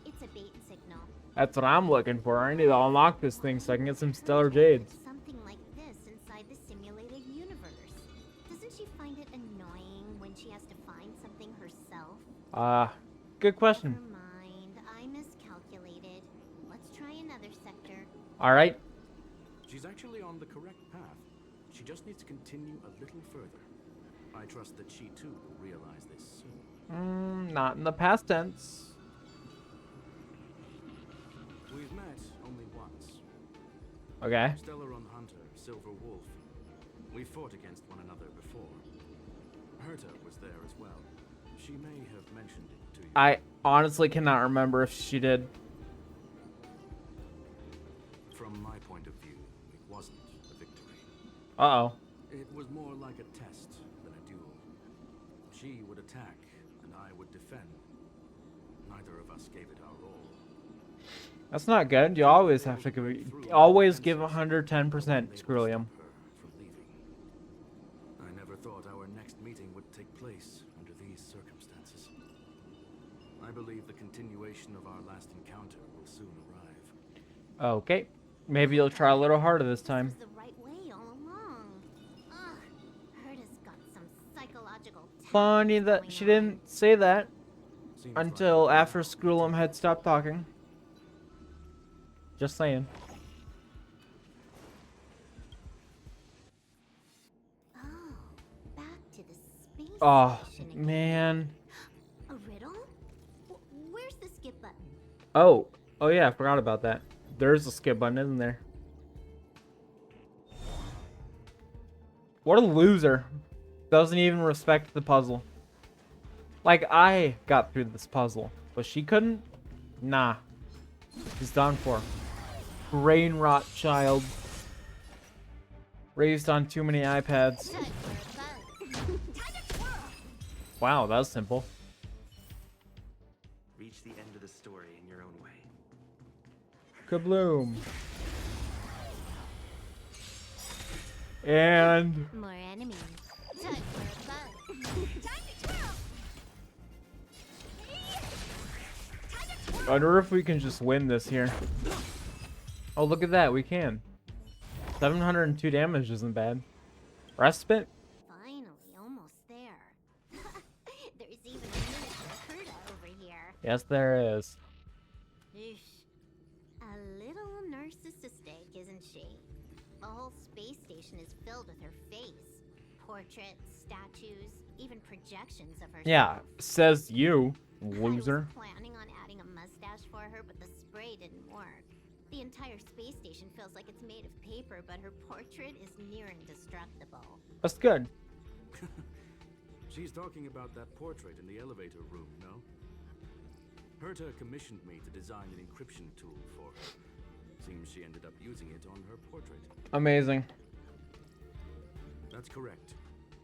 It's a bait signal. That's what I'm looking for. I need to unlock this thing so I can get some stellar jades. Something like this inside the simulated universe. Doesn't she find it annoying when she has to find something herself? Good question. Never mind. I miscalculated. Let's try another sector. Alright. She's actually on the correct path. She just needs to continue a little further. I trust that she too will realize this soon. Not in the past tense. We've met only once. Okay. Stelleron Hunter, Silver Wolf. We fought against one another before. Herta was there as well. She may have mentioned it to you. I honestly cannot remember if she did. From my point of view, it wasn't a victory. Uh-oh. It was more like a test than a duel. She would attack, and I would defend. Neither of us gave it our all. That's not good. You always have to give 110%, Skrulium. From leaving. I never thought our next meeting would take place under these circumstances. I believe the continuation of our last encounter will soon arrive. Okay. Maybe you'll try a little harder this time. This was the right way all along. Ugh. Herta's got some psychological Funny tactics that going she on. didn't say that Seems like until we after have Skrulium had stopped talking. Just saying. Oh, back to the space Oh, station again. man. A riddle? Where's the skip button? Oh. Oh, yeah, I forgot about that. There's a skip button, isn't there? What a loser. Doesn't even respect the puzzle. Like, I got through this puzzle, but she couldn't? Nah. She's done for. Brain rot child. Raised on too many iPads. Wow, that was simple. Reach the end of the story in your own way. Kabloom. And More enemies. Time for a bug. Time to twirl. I wonder if we can just win this here. Oh, look at that. We can. 702 damage isn't bad. Respite? Finally, almost there. There's even a miniature Herda over here. Yes, there is. Eesh. A little narcissistic, isn't she? The whole space station is filled with her face. Portraits, statues, even projections of herself. Yeah, says you, I loser. was planning on adding a mustache for her, but the spray didn't work. The entire space station feels like it's made of paper, but her portrait is near indestructible. That's good. She's talking about that portrait in the elevator room, no? Herta commissioned me to design an encryption tool for her. Seems she ended up using it on her portrait. Amazing. That's correct.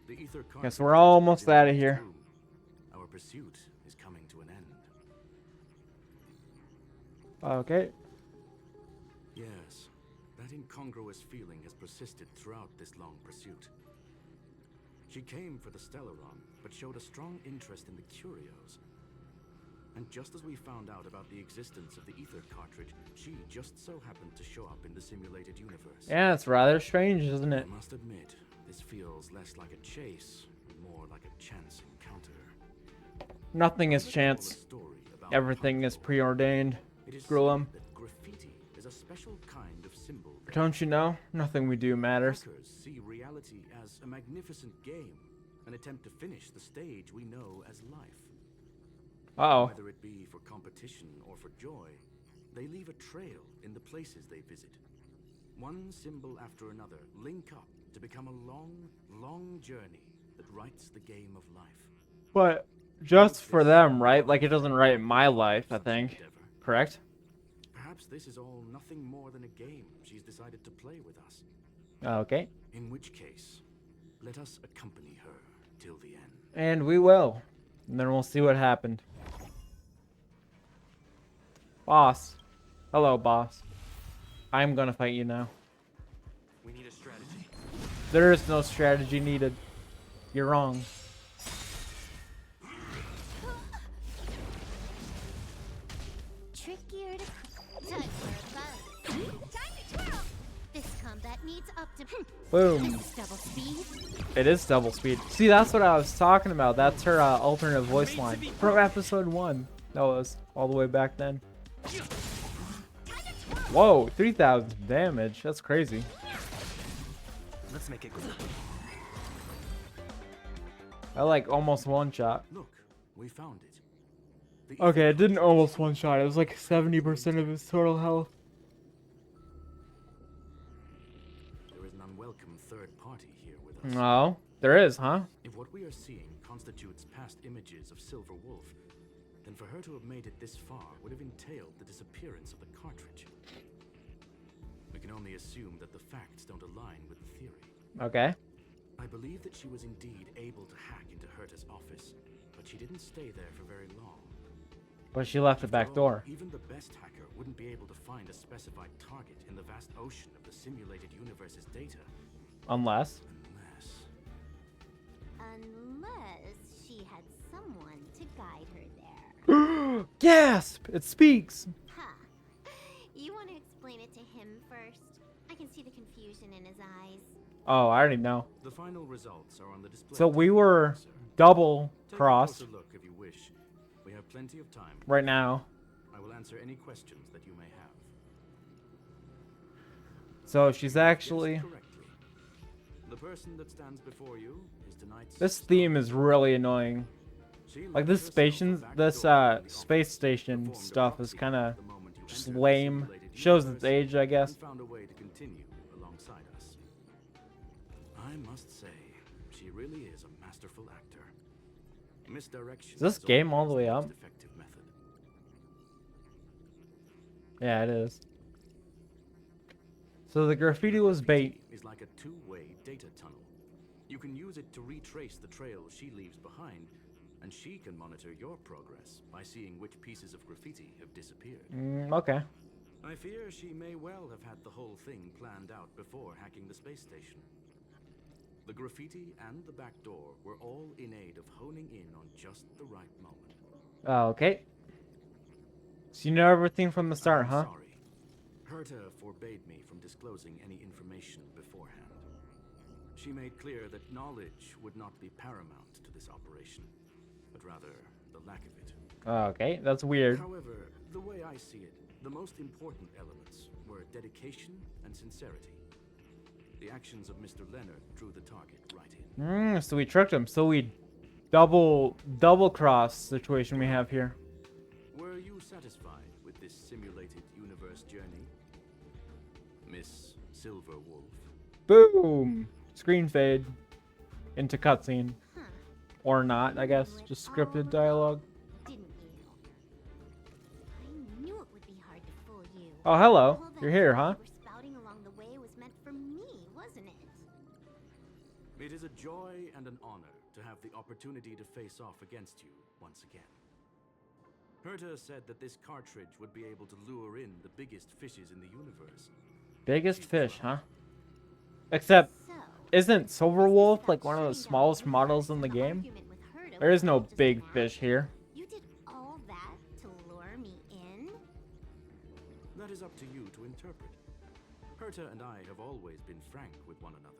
The ether Guess we're almost out of here. Our pursuit is coming to an end. Okay. Yes, that incongruous feeling has persisted throughout this long pursuit. She came for the stelleron, but showed a strong interest in the curios. And just as we found out about the existence of the ether cartridge, she just so happened to show up in the simulated universe. Yeah, it's rather strange, isn't it? I must admit, this feels less like a chase, and more like a chance encounter. Nothing is I recall a chance. story about Everything is Punklorde. preordained. It is Screw said 'em. that graffiti is a special kind of symbol. that Don't you know? Nothing we do matters. Hackers see reality as a magnificent game, an attempt to finish the stage we know as life. Uh-oh. Whether it be for competition or for joy, they leave a trail in the places they visit. One symbol after another link up to become a long, long journey that writes the game of life. But just for them, right? Like, it doesn't write my life, I think. Endeavor. Correct? Perhaps this is all nothing more than a game she's decided to play with us. Okay. In which case, let us accompany her till the end. And we will. And then we'll see what happened. Boss. Hello, boss. I'm gonna fight you now. We need a strategy. There is no strategy needed. You're wrong. Trickier to time for a bug. Time to twirl. This combat needs Boom. This is double speed. It is double speed. See, that's what I was talking about. That's her alternate voice line from episode 1. That was all the way back then. Whoa, 3,000 damage. That's crazy. Let's make it quick. I like almost one shot. Look, we found it. The Okay, ether it didn't cartridge almost is one shot. It was like 70% of his total health. There is an unwelcome third party here with us. No, there is, huh? If what we are seeing constitutes past images of Silver Wolf, then for her to have made it this far would have entailed the disappearance of the cartridge. We can only assume that the facts don't align with the theory. Okay. I believe that she was indeed able to hack into Herta's office, but she didn't stay there for very long. But she left the back After all, door. Even the best hacker wouldn't be able to find a specified target in the vast ocean of the simulated universe's data. Unless. Unless she had someone to guide her there. Gasp! It speaks! Huh. You want to explain it to him first? I can see the confusion in his eyes. Oh, I already know. The final results are on the display. So we table, were sir. double Take crossed a closer look if you wish. We have plenty of time. right now. I will answer any questions that you may have. So she's Guessed actually... correctly. The person that stands before you is tonight's This star. theme is really annoying. She Like locked this herself station, back this door in the space office, station performed a stuff is proxy kind of the moment you just entered the lame. simulated Shows its universe age, I guess. and found a way to continue alongside us. I must say, she really is a masterful actor. Misdirection Is this is game all always the way most up? effective method. Yeah, it is. So the graffiti was bait. Is like a two-way data tunnel. You can use it to retrace the trail she leaves behind, and she can monitor your progress by seeing which pieces of graffiti have disappeared. Okay. I fear she may well have had the whole thing planned out before hacking the space station. The graffiti and the back door were all in aid of honing in on just the right moment. Okay. So you know everything from the start, I'm huh? sorry. Herta forbade me from disclosing any information beforehand. She made clear that knowledge would not be paramount to this operation, but rather the lack of it. Okay, that's weird. However, the way I see it, the most important elements were dedication and sincerity. The actions of Mr. Leonard drew the target right in. So we tricked him. So we double cross situation we have here. Were you satisfied with this simulated universe journey, Miss Silverwolf? Boom! Screen fade into cutscene. Huh. Or not, I guess. Just scripted dialogue. Didn't you? I knew it would be hard to fool you. Oh, hello. All that You're here, talk huh? you were spouting along the way was meant for me, wasn't it? It is a joy and an honor to have the opportunity to face off against you once again. Herta said that this cartridge would be able to lure in the biggest fishes in the universe. Biggest fish, huh? Except, So, isn't this Silverwolf about like one of the shutting down smallest the models universe in the and game? argument with Herta There is was no all just big an fish act. here. You did all that to lure me in? That is up to you to interpret. Herta and I have always been frank with one another.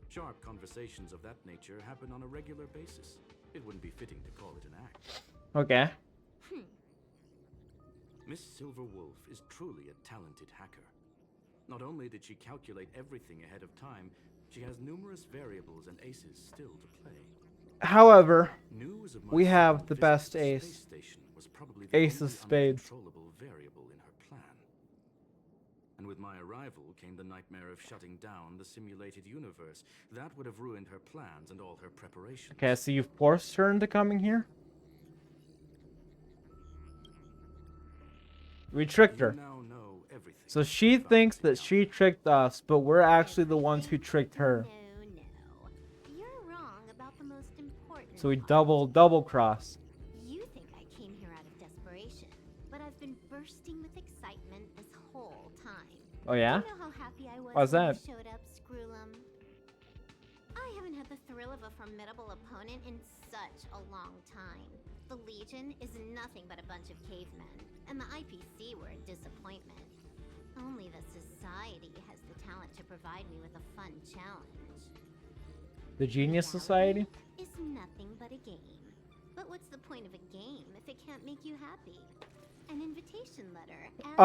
Sharp conversations of that nature happen on a regular basis. It wouldn't be fitting to call it an act. Okay. Miss Silverwolf is truly a talented hacker. Not only did she calculate everything ahead of time, she has numerous variables and aces still to play. However, News of my we have sudden the visit best to the ace. space station was probably the Ace of only spades. uncontrollable variable in her plan. And with my arrival came the nightmare of shutting down the simulated universe. That would have ruined her plans and all her preparations. okay, so you forced her into coming here? We tricked You her. now know everything So she about thinks the that she tricked us, but we're actually the ones who tricked her. No. You're wrong about the most important So we part. double cross. You think I came here out of desperation, but I've been bursting with excitement this whole time. Oh yeah? Do you know how happy I was Why's when that? you showed up, Screwlum? I haven't had the thrill of a formidable opponent in such a long time. The Legion is nothing but a bunch of cavemen, and the IPC were a disappointment. Only the Society has the talent to provide me with a fun challenge. The Genius Reality Society? is nothing but a game. But what's the point of a game if it can't make you happy? An invitation letter and a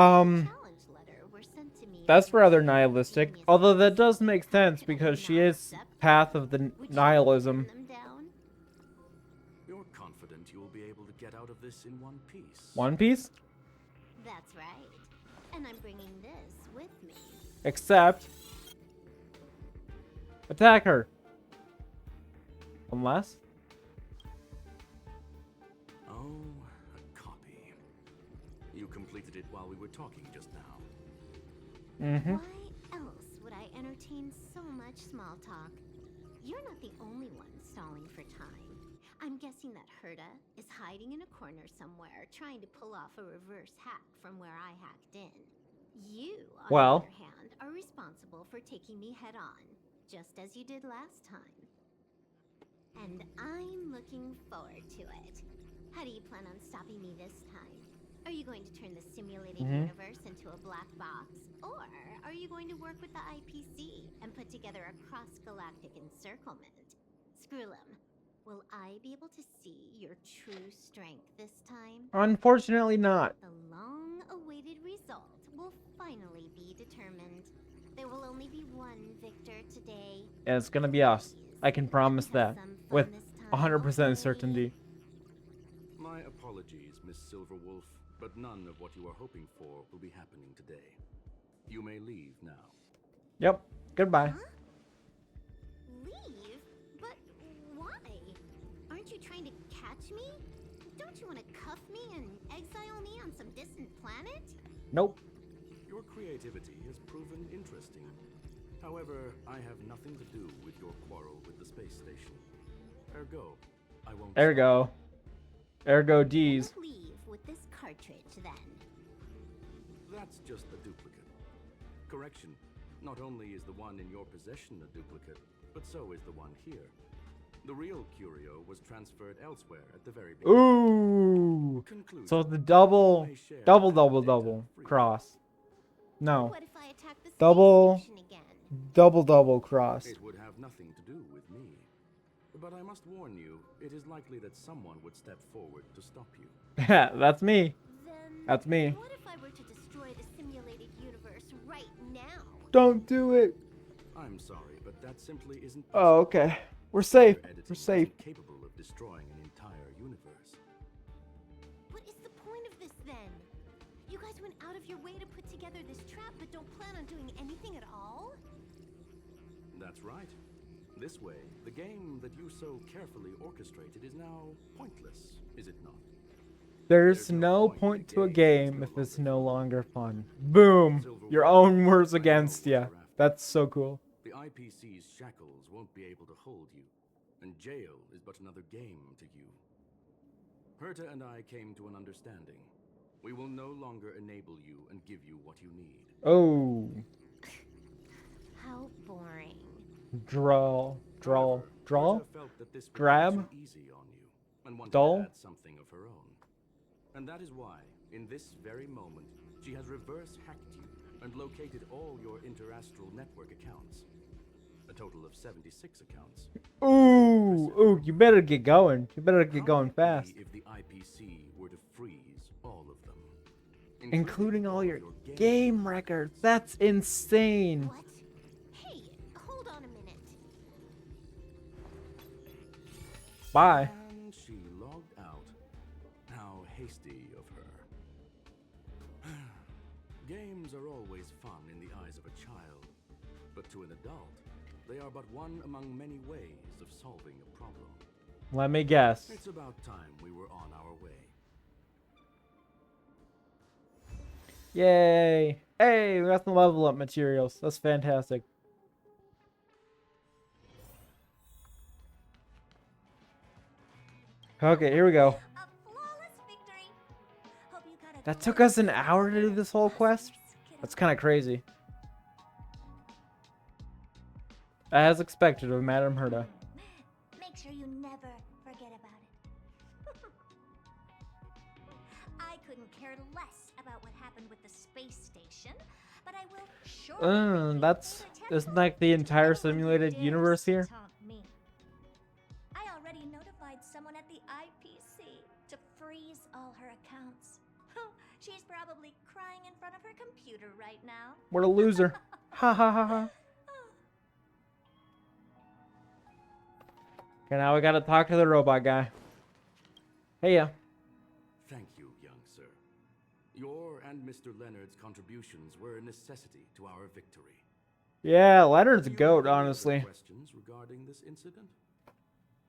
challenge letter were sent to me. That's by rather the nihilistic. Genius Although that does Society. make sense Could I because she not is accept path them? of the Would you nihilism. turn them down? You're confident you will be able to get out of this in one piece. One Piece? That's right. And I'm bringing this with me. Except... attack her. Unless... Oh, a copy. You completed it while we were talking just now. Mm-hmm. Why else would I entertain so much small talk? You're not the only one stalling for time. I'm guessing that Herta is hiding in a corner somewhere, trying to pull off a reverse hack from where I hacked in. You, on Well. the other hand, are responsible for taking me head on, just as you did last time. And I'm looking forward to it. How do you plan on stopping me this time? Are you going to turn the simulated universe into a black box? Or are you going to work with the IPC and put together a cross-galactic encirclement? Screwlum, will I be able to see your true strength this time? Unfortunately not. The long-awaited result will finally be determined. There will only be one victor today. And it's gonna be us. I can promise Have that. some fun With this time, 100% okay? certainty. My apologies, Miss Silverwolf. but none of what you are hoping for will be happening today. You may leave now. Yep. Goodbye. Huh? Leave? But why? Aren't you trying to catch me? Don't you want to cuff me and exile me on some distant planet? Nope. Your creativity has proven interesting. However, I have nothing to do with your quarrel with the space station. Ergo, I won't. Ergo. Ergo D's. Don't leave with this cartridge then. That's just a duplicate. Correction. Not only is the one in your possession a duplicate, but so is the one here. The real curio was transferred elsewhere at the very beginning. Ooh. Conclusion. So the double, You may share double, that double, data double freely. cross. No. What if I attack the space Double. station again? Double, double cross. It would have nothing to do with me. But I must warn you, it is likely that someone would step forward to stop you. That's me. Then That's me. what if I were to destroy the simulated universe right now? Don't do it. I'm sorry, but that simply isn't Oh, possible. okay. We're safe. Your editing We're safe. isn't capable of destroying an entire universe. What is the point of this then? You guys went out of your way to put together this trap but don't plan on doing anything at all? That's right. This way, the game that you so carefully orchestrated is now pointless, is it not? There's no point to a game if it's no longer fun. Boom. Your own words against ya. That's so cool. The IPC's shackles won't be able to hold you, and jail is but another game to you. Herta and I came to an understanding. We will no longer enable you and give you what you need. Oh. How boring. Draw. However, Herta felt that this would be Drab? too easy on you, and wanted Dull? to add something of her own. And that is why, in this very moment, she has reverse hacked you and located all your interastral network accounts. A total of 76 accounts. Ooh. Ooh, you better get going. You better get How going would it be fast. if the IPC were to freeze all of them, Including all your game records. That's insane. What? Hey, hold on a minute. Bye. And she logged out. How hasty of her. Games are always fun in the eyes of a child, but to an adult, they are but one among many ways of solving a problem. Let me guess. It's about time we were on our way. Yay. Hey, we got some level up materials. That's fantastic. Okay, here we go. A flawless victory. Hope you got a That took us an hour to do this whole quest? That's kind of crazy. As expected of Madame Herta. Make sure you never forget about it. I couldn't care less about what happened with the space station, but I will surely That's... Isn't like the entire simulated universe here? taunt me. I already notified someone at the IPC to freeze all her accounts. She's probably crying in front of her computer right now. What a loser. Ha ha ha ha. Okay, now we gotta talk to the robot guy. Hey, yeah. Thank you, young sir. Your and Mr. Leonard's contributions were a necessity to our victory. Yeah, Leonard's a Do you goat, have any other honestly. Questions regarding this incident?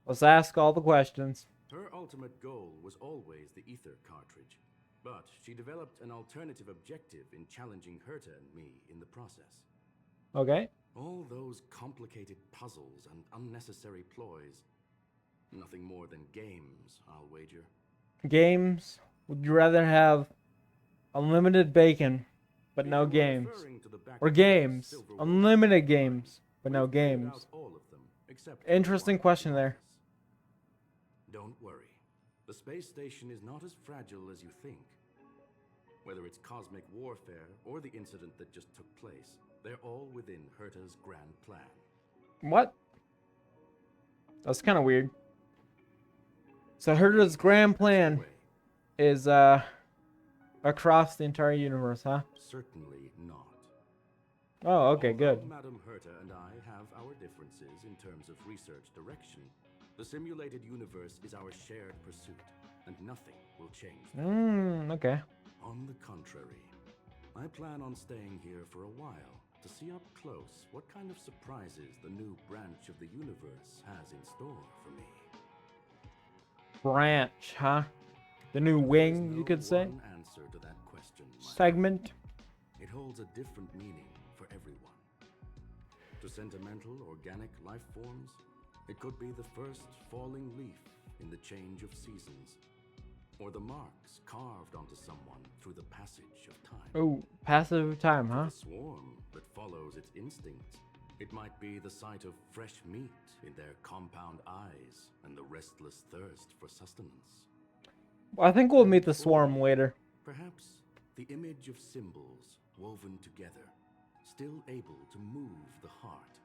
Let's ask all the questions. Her ultimate goal was always the ether cartridge, but she developed an alternative objective in challenging Herta and me in the process. Okay. All those complicated puzzles and unnecessary ploys. Nothing more than games, I'll wager. Games. Would you rather have unlimited bacon, but If no you were games? referring to the back Or of games. silver Unlimited wall, games, but no we've cleared games. out all of them, except for Interesting one question there. process. Don't worry. The space station is not as fragile as you think. Whether it's cosmic warfare or the incident that just took place, they're all within Herta's grand plan. What? That's kind of weird. So Herta's grand plan Anyway, is across the entire universe, huh? certainly not. Oh, okay, Although good. Madame Herta and I have our differences in terms of research direction, the simulated universe is our shared pursuit, and nothing will change that. Okay. On the contrary, I plan on staying here for a while to see up close what kind of surprises the new branch of the universe has in store for me. Branch, huh? The new wing, you could say? One answer to that question, my Segment? friend. It holds a different meaning for everyone. To sentimental, organic life forms, it could be the first falling leaf in the change of seasons, or the marks carved onto someone through the passage of time. Oh, passive time, For huh? the swarm that follows its instincts, it might be the sight of fresh meat in their compound eyes and the restless thirst for sustenance. I think we'll And meet the for swarm me, later. Perhaps the image of symbols woven together, still able to move the heart.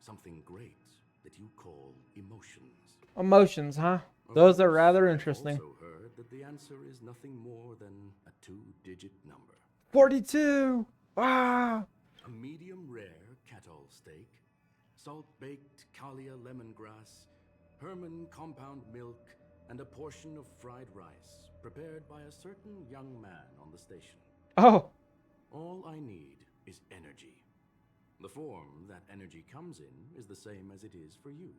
Something great that you call emotions. Emotions, huh? Of Those are course, rather I've interesting. also heard that the answer is nothing more than a 2-digit number. 42! Wow! A medium rare cattle steak, salt-baked Kalia lemongrass, Herman compound milk, and a portion of fried rice prepared by a certain young man on the station. Oh! All I need is energy. The form that energy comes in is the same as it is for you.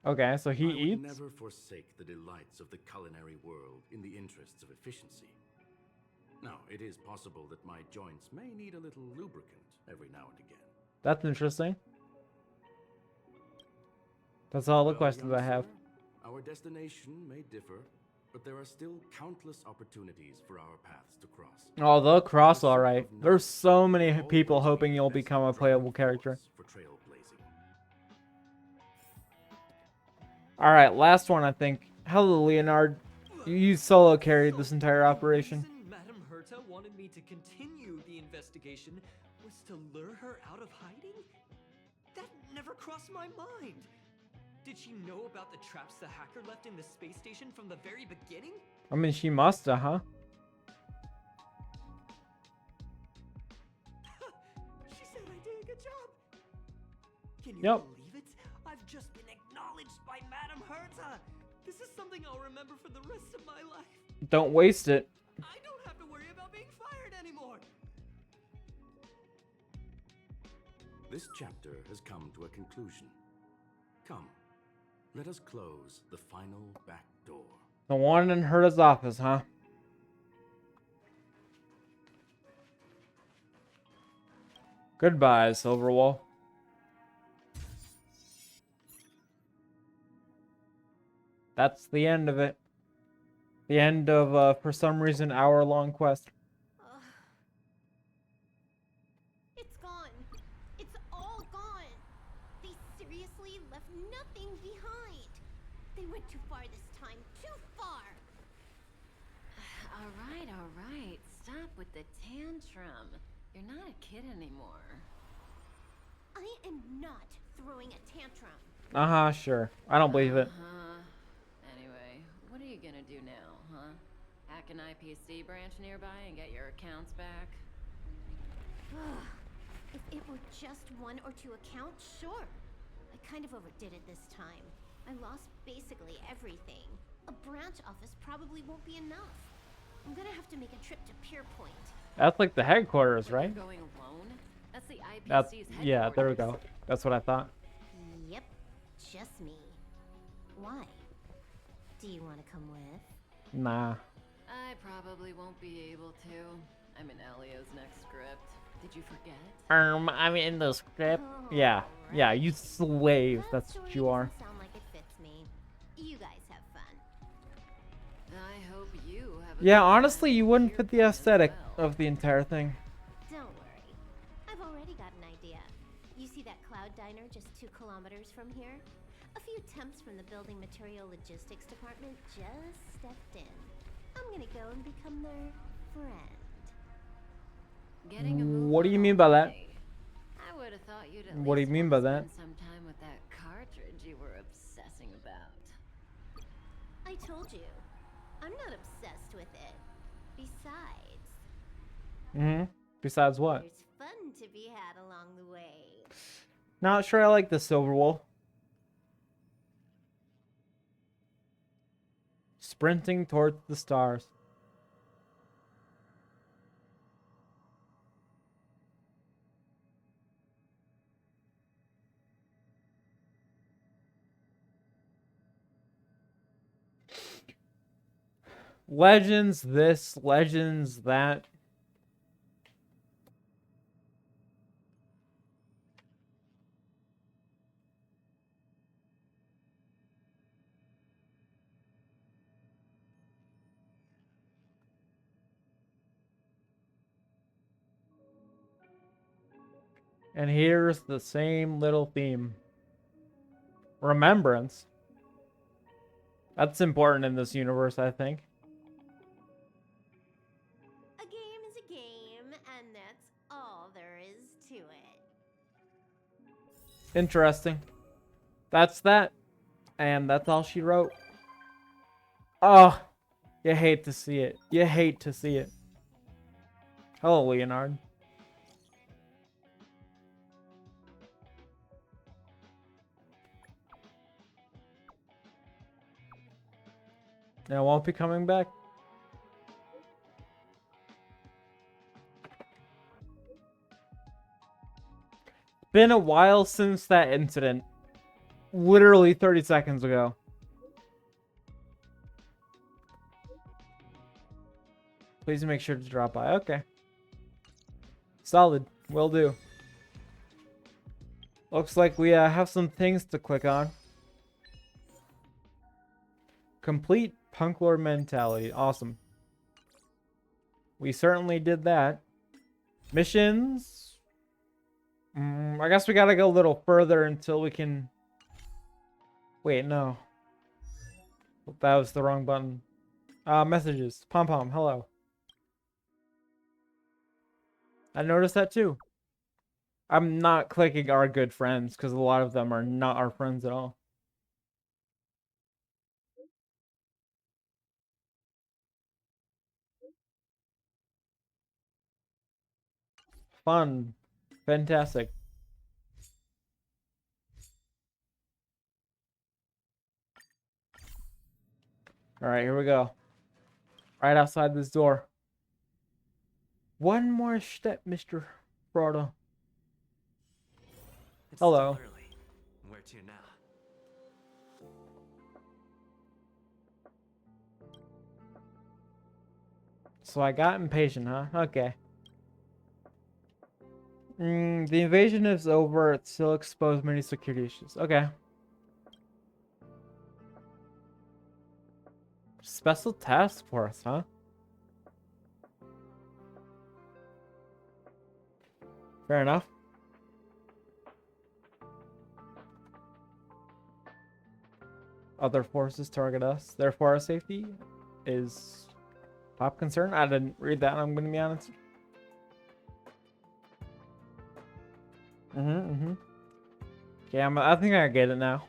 Okay, so he I would eats? never forsake the delights of the culinary world in the interests of efficiency. Now, it is possible that my joints may need a little lubricant every now and again. That's interesting. That's all the Well, questions young I have. sir, our destination may differ, but there are still countless opportunities for our paths to cross. Oh, they'll cross The pursuit alright. of There's so knowledge many will people always hoping be you'll the best become a driving playable character. force for trailblazing. Alright, last one, I think. Hello, Leonard. You solo carried this entire operation. The reason Madame Herta wanted me to continue the investigation was to lure her out of hiding? That never crossed my mind. Did she know about the traps the hacker left in the space station from the very beginning? I mean, she musta, huh? She said I did a good job. Can you Yep. believe it? I've just been acknowledged by Madame Herta. This is something I'll remember for the rest of my life. Don't waste it. I don't have to worry about being fired anymore. This chapter has come to a conclusion. Come, let us close the final back door. The one in Herta's office, huh? Goodbye, Silverwolf. That's the end of it. The end of, for some reason, hour-long quest. Ugh. It's gone. It's all gone. They seriously left nothing behind. They went too far this time. Too far. All right. Stop with the tantrum. You're not a kid anymore. I am not throwing a tantrum. Uh-huh, sure. I don't believe it. Anyway, what are you gonna do now, huh? Hack an IPC branch nearby and get your accounts back? If it were just 1 or 2 accounts, sure. I kind of overdid it this time. I lost basically everything. A branch office probably won't be enough. I'm gonna have to make a trip to Pier Point. That's like the headquarters, You're right? going alone? That's the IPC's That's, headquarters. yeah, there we go. That's what I thought. Yep, just me. Why? Do you want to come with? Nah. I probably won't be able to. I'm in Elio's next script. Did you forget? I'm in the script. Yeah, yeah, you slave. That That's story what you are. doesn't sound like it fits me. You guys have fun. I hope you have a Yeah, good honestly, time you at wouldn't Pier fit the Point as aesthetic well. of the entire thing. Don't worry. I've already got an idea. You see that cloud diner just 2 kilometers from here? A few temps from the building material logistics department just stepped in. I'm gonna go and become their friend. Getting a move What do on you mean by that? already. I would have thought you'd at What do you least mean wanna by that? spend some time with that cartridge you were obsessing about. I told you. I'm not obsessed with it. Besides, Mm-hmm. Besides what? there's fun to be had along the way. Not sure I like the Silverwolf. Sprinting towards the stars. Legends this, legends that. And here's the same little theme. Remembrance. That's important in this universe, I think. A game is a game, and that's all there is to it. Interesting. That's that. And that's all she wrote. Oh, you hate to see it. You hate to see it. Hello, Leonard. I won't be coming back. Been a while since that incident. Literally 30 seconds ago. Please make sure to drop by. Okay. Solid. Will do. Looks like we have some things to click on. Complete Punklorde Mentality. Awesome. We certainly did that. Missions. I guess we gotta go a little further until we can... Wait, no. That was the wrong button. Messages. Pom-pom, hello. I noticed that too. I'm not clicking our good friends because a lot of them are not our friends at all. Fun. Fantastic. Alright, here we go. Right outside this door. One more step, Mr. Frodo. It's Hello. still early. Where to now? So I got impatient, huh? Okay. The invasion is over. It still exposed many security issues. Okay. Special task force, huh? Fair enough. Other forces target us. Therefore, our safety is top concern. I didn't read that, I'm going to be honest. Okay, I think I get it now.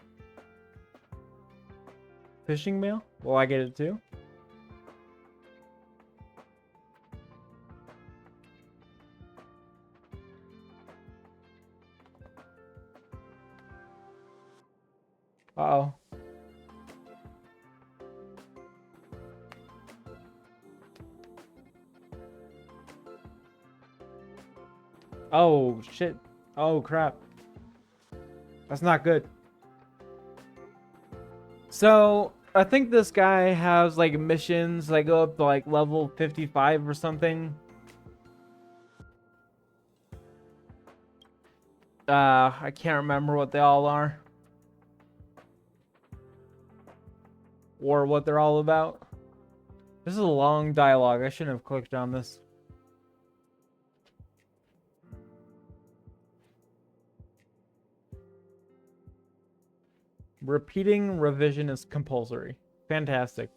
Phishing mail? Will I get it too? Uh-oh. Oh, shit. Oh, crap. That's not good. So, I think this guy has, like, missions that go up to, like, level 55 or something. I can't remember what they all are. Or what they're all about. This is a long dialogue. I shouldn't have clicked on this. Repeating revision is compulsory. Fantastic.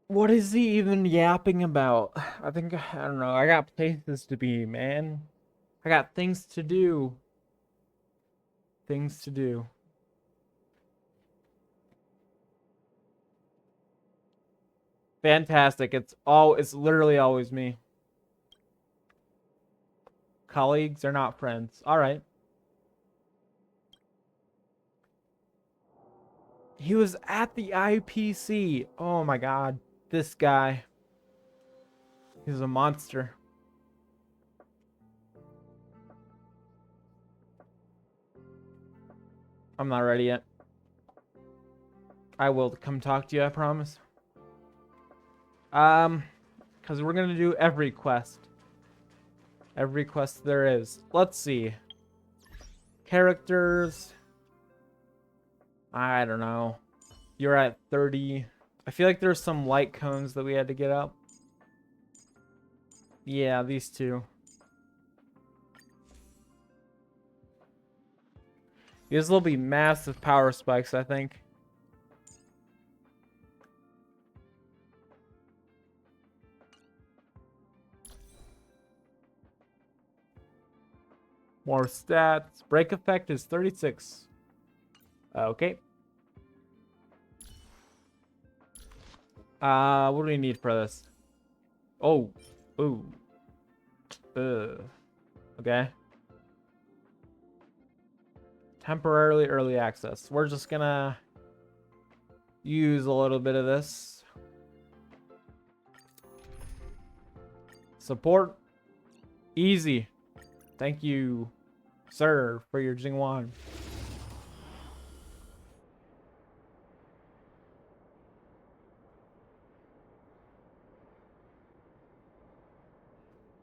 What is he even yapping about? I don't know. I got places to be, man. I got things to do. Things to do. Fantastic. It's literally always me. Colleagues are not friends. All right. He was at the IPC. Oh my god. This guy. He's a monster. I'm not ready yet. I will come talk to you, I promise. Because we're gonna do every quest. Every quest there is. Let's see. Characters. I don't know. You're at 30. I feel like there's some light cones that we had to get up. Yeah, these two. These will be massive power spikes, I think. More stats. Break effect is 36. Okay. What do we need for this? Oh. Ooh. Okay. Temporarily early access. We're just gonna use a little bit of this. Support. Easy. Thank you, sir, for your Jingwan.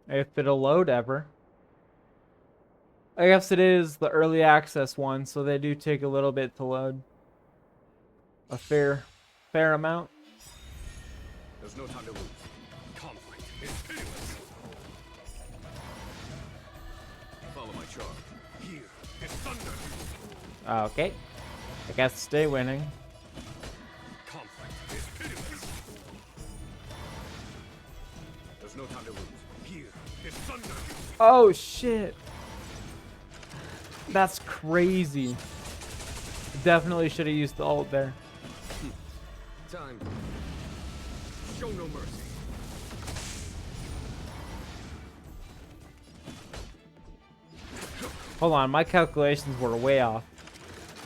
If it'll load ever. I guess it is the early access one, so they do take a little bit to load. A fair amount. There's no time to lose. Conflict is pitiless. Follow my charge. Here is thunder. Okay. I guess stay winning. Conflict is pitiless. There's no time to lose. Here is thunder. Oh shit. That's crazy. Definitely should have used the ult there. Time. Show no mercy. Hold on, my calculations were way off.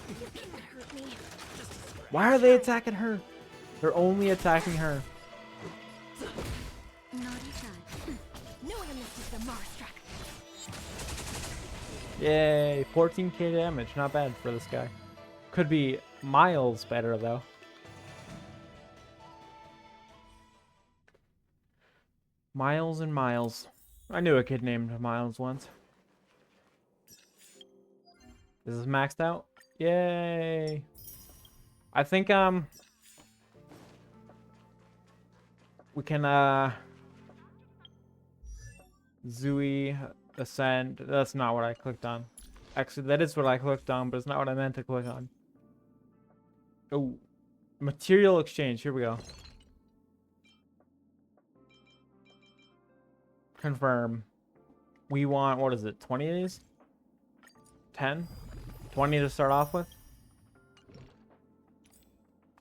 You can hurt me. Why are they attacking her? They're only attacking her. Naughty child. No one misses the Mars track. Yay, 14k damage. Not bad for this guy. Could be miles better, though. Miles and Miles. I knew a kid named Miles once. This is maxed out. Yay. I think, we can, Zooey ascend. That's not what I clicked on. Actually, that is what I clicked on, but it's not what I meant to click on. Oh, material exchange. Here we go. Confirm. We want, what is it, 20 of these? 10? 20 to start off with?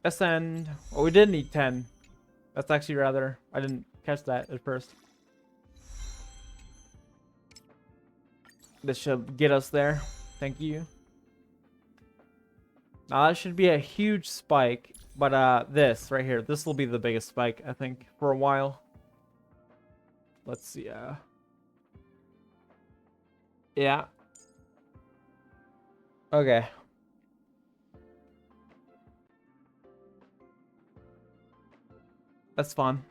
Ascend. Oh, we did need 10. That's actually rather, I didn't catch that at first. This should get us there. Thank you. Now that should be a huge spike, but this right here, this will be the biggest spike, I think, for a while. Let's see. Yeah. Okay. That's fun.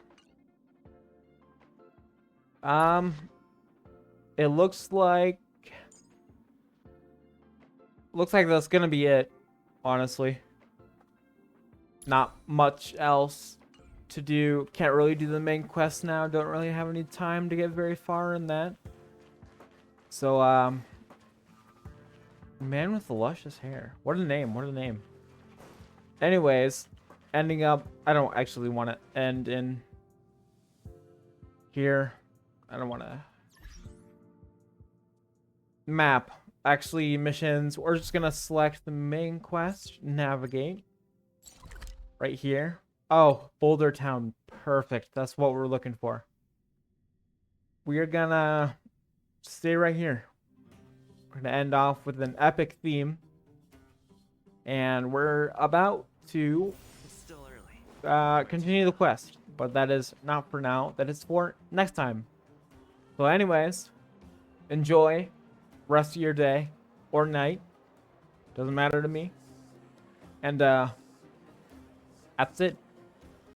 It looks like that's gonna be it, honestly. Not much else to do. Can't really do the main quest now. Don't really have any time to get very far in that. So, man with the luscious hair. What a name. What a name. Anyways, ending up, I don't actually want to end in here. I don't want to. Map. Actually, missions. We're just going to select the main quest. Navigate. Right here. Oh, Boulder Town. Perfect. That's what we're looking for. We're going to stay right here. We're going to end off with an epic theme. And we're about to It's still early. continue the quest. But that is not for now. That is for next time. So anyways, enjoy rest of your day or night. Doesn't matter to me. And That's it.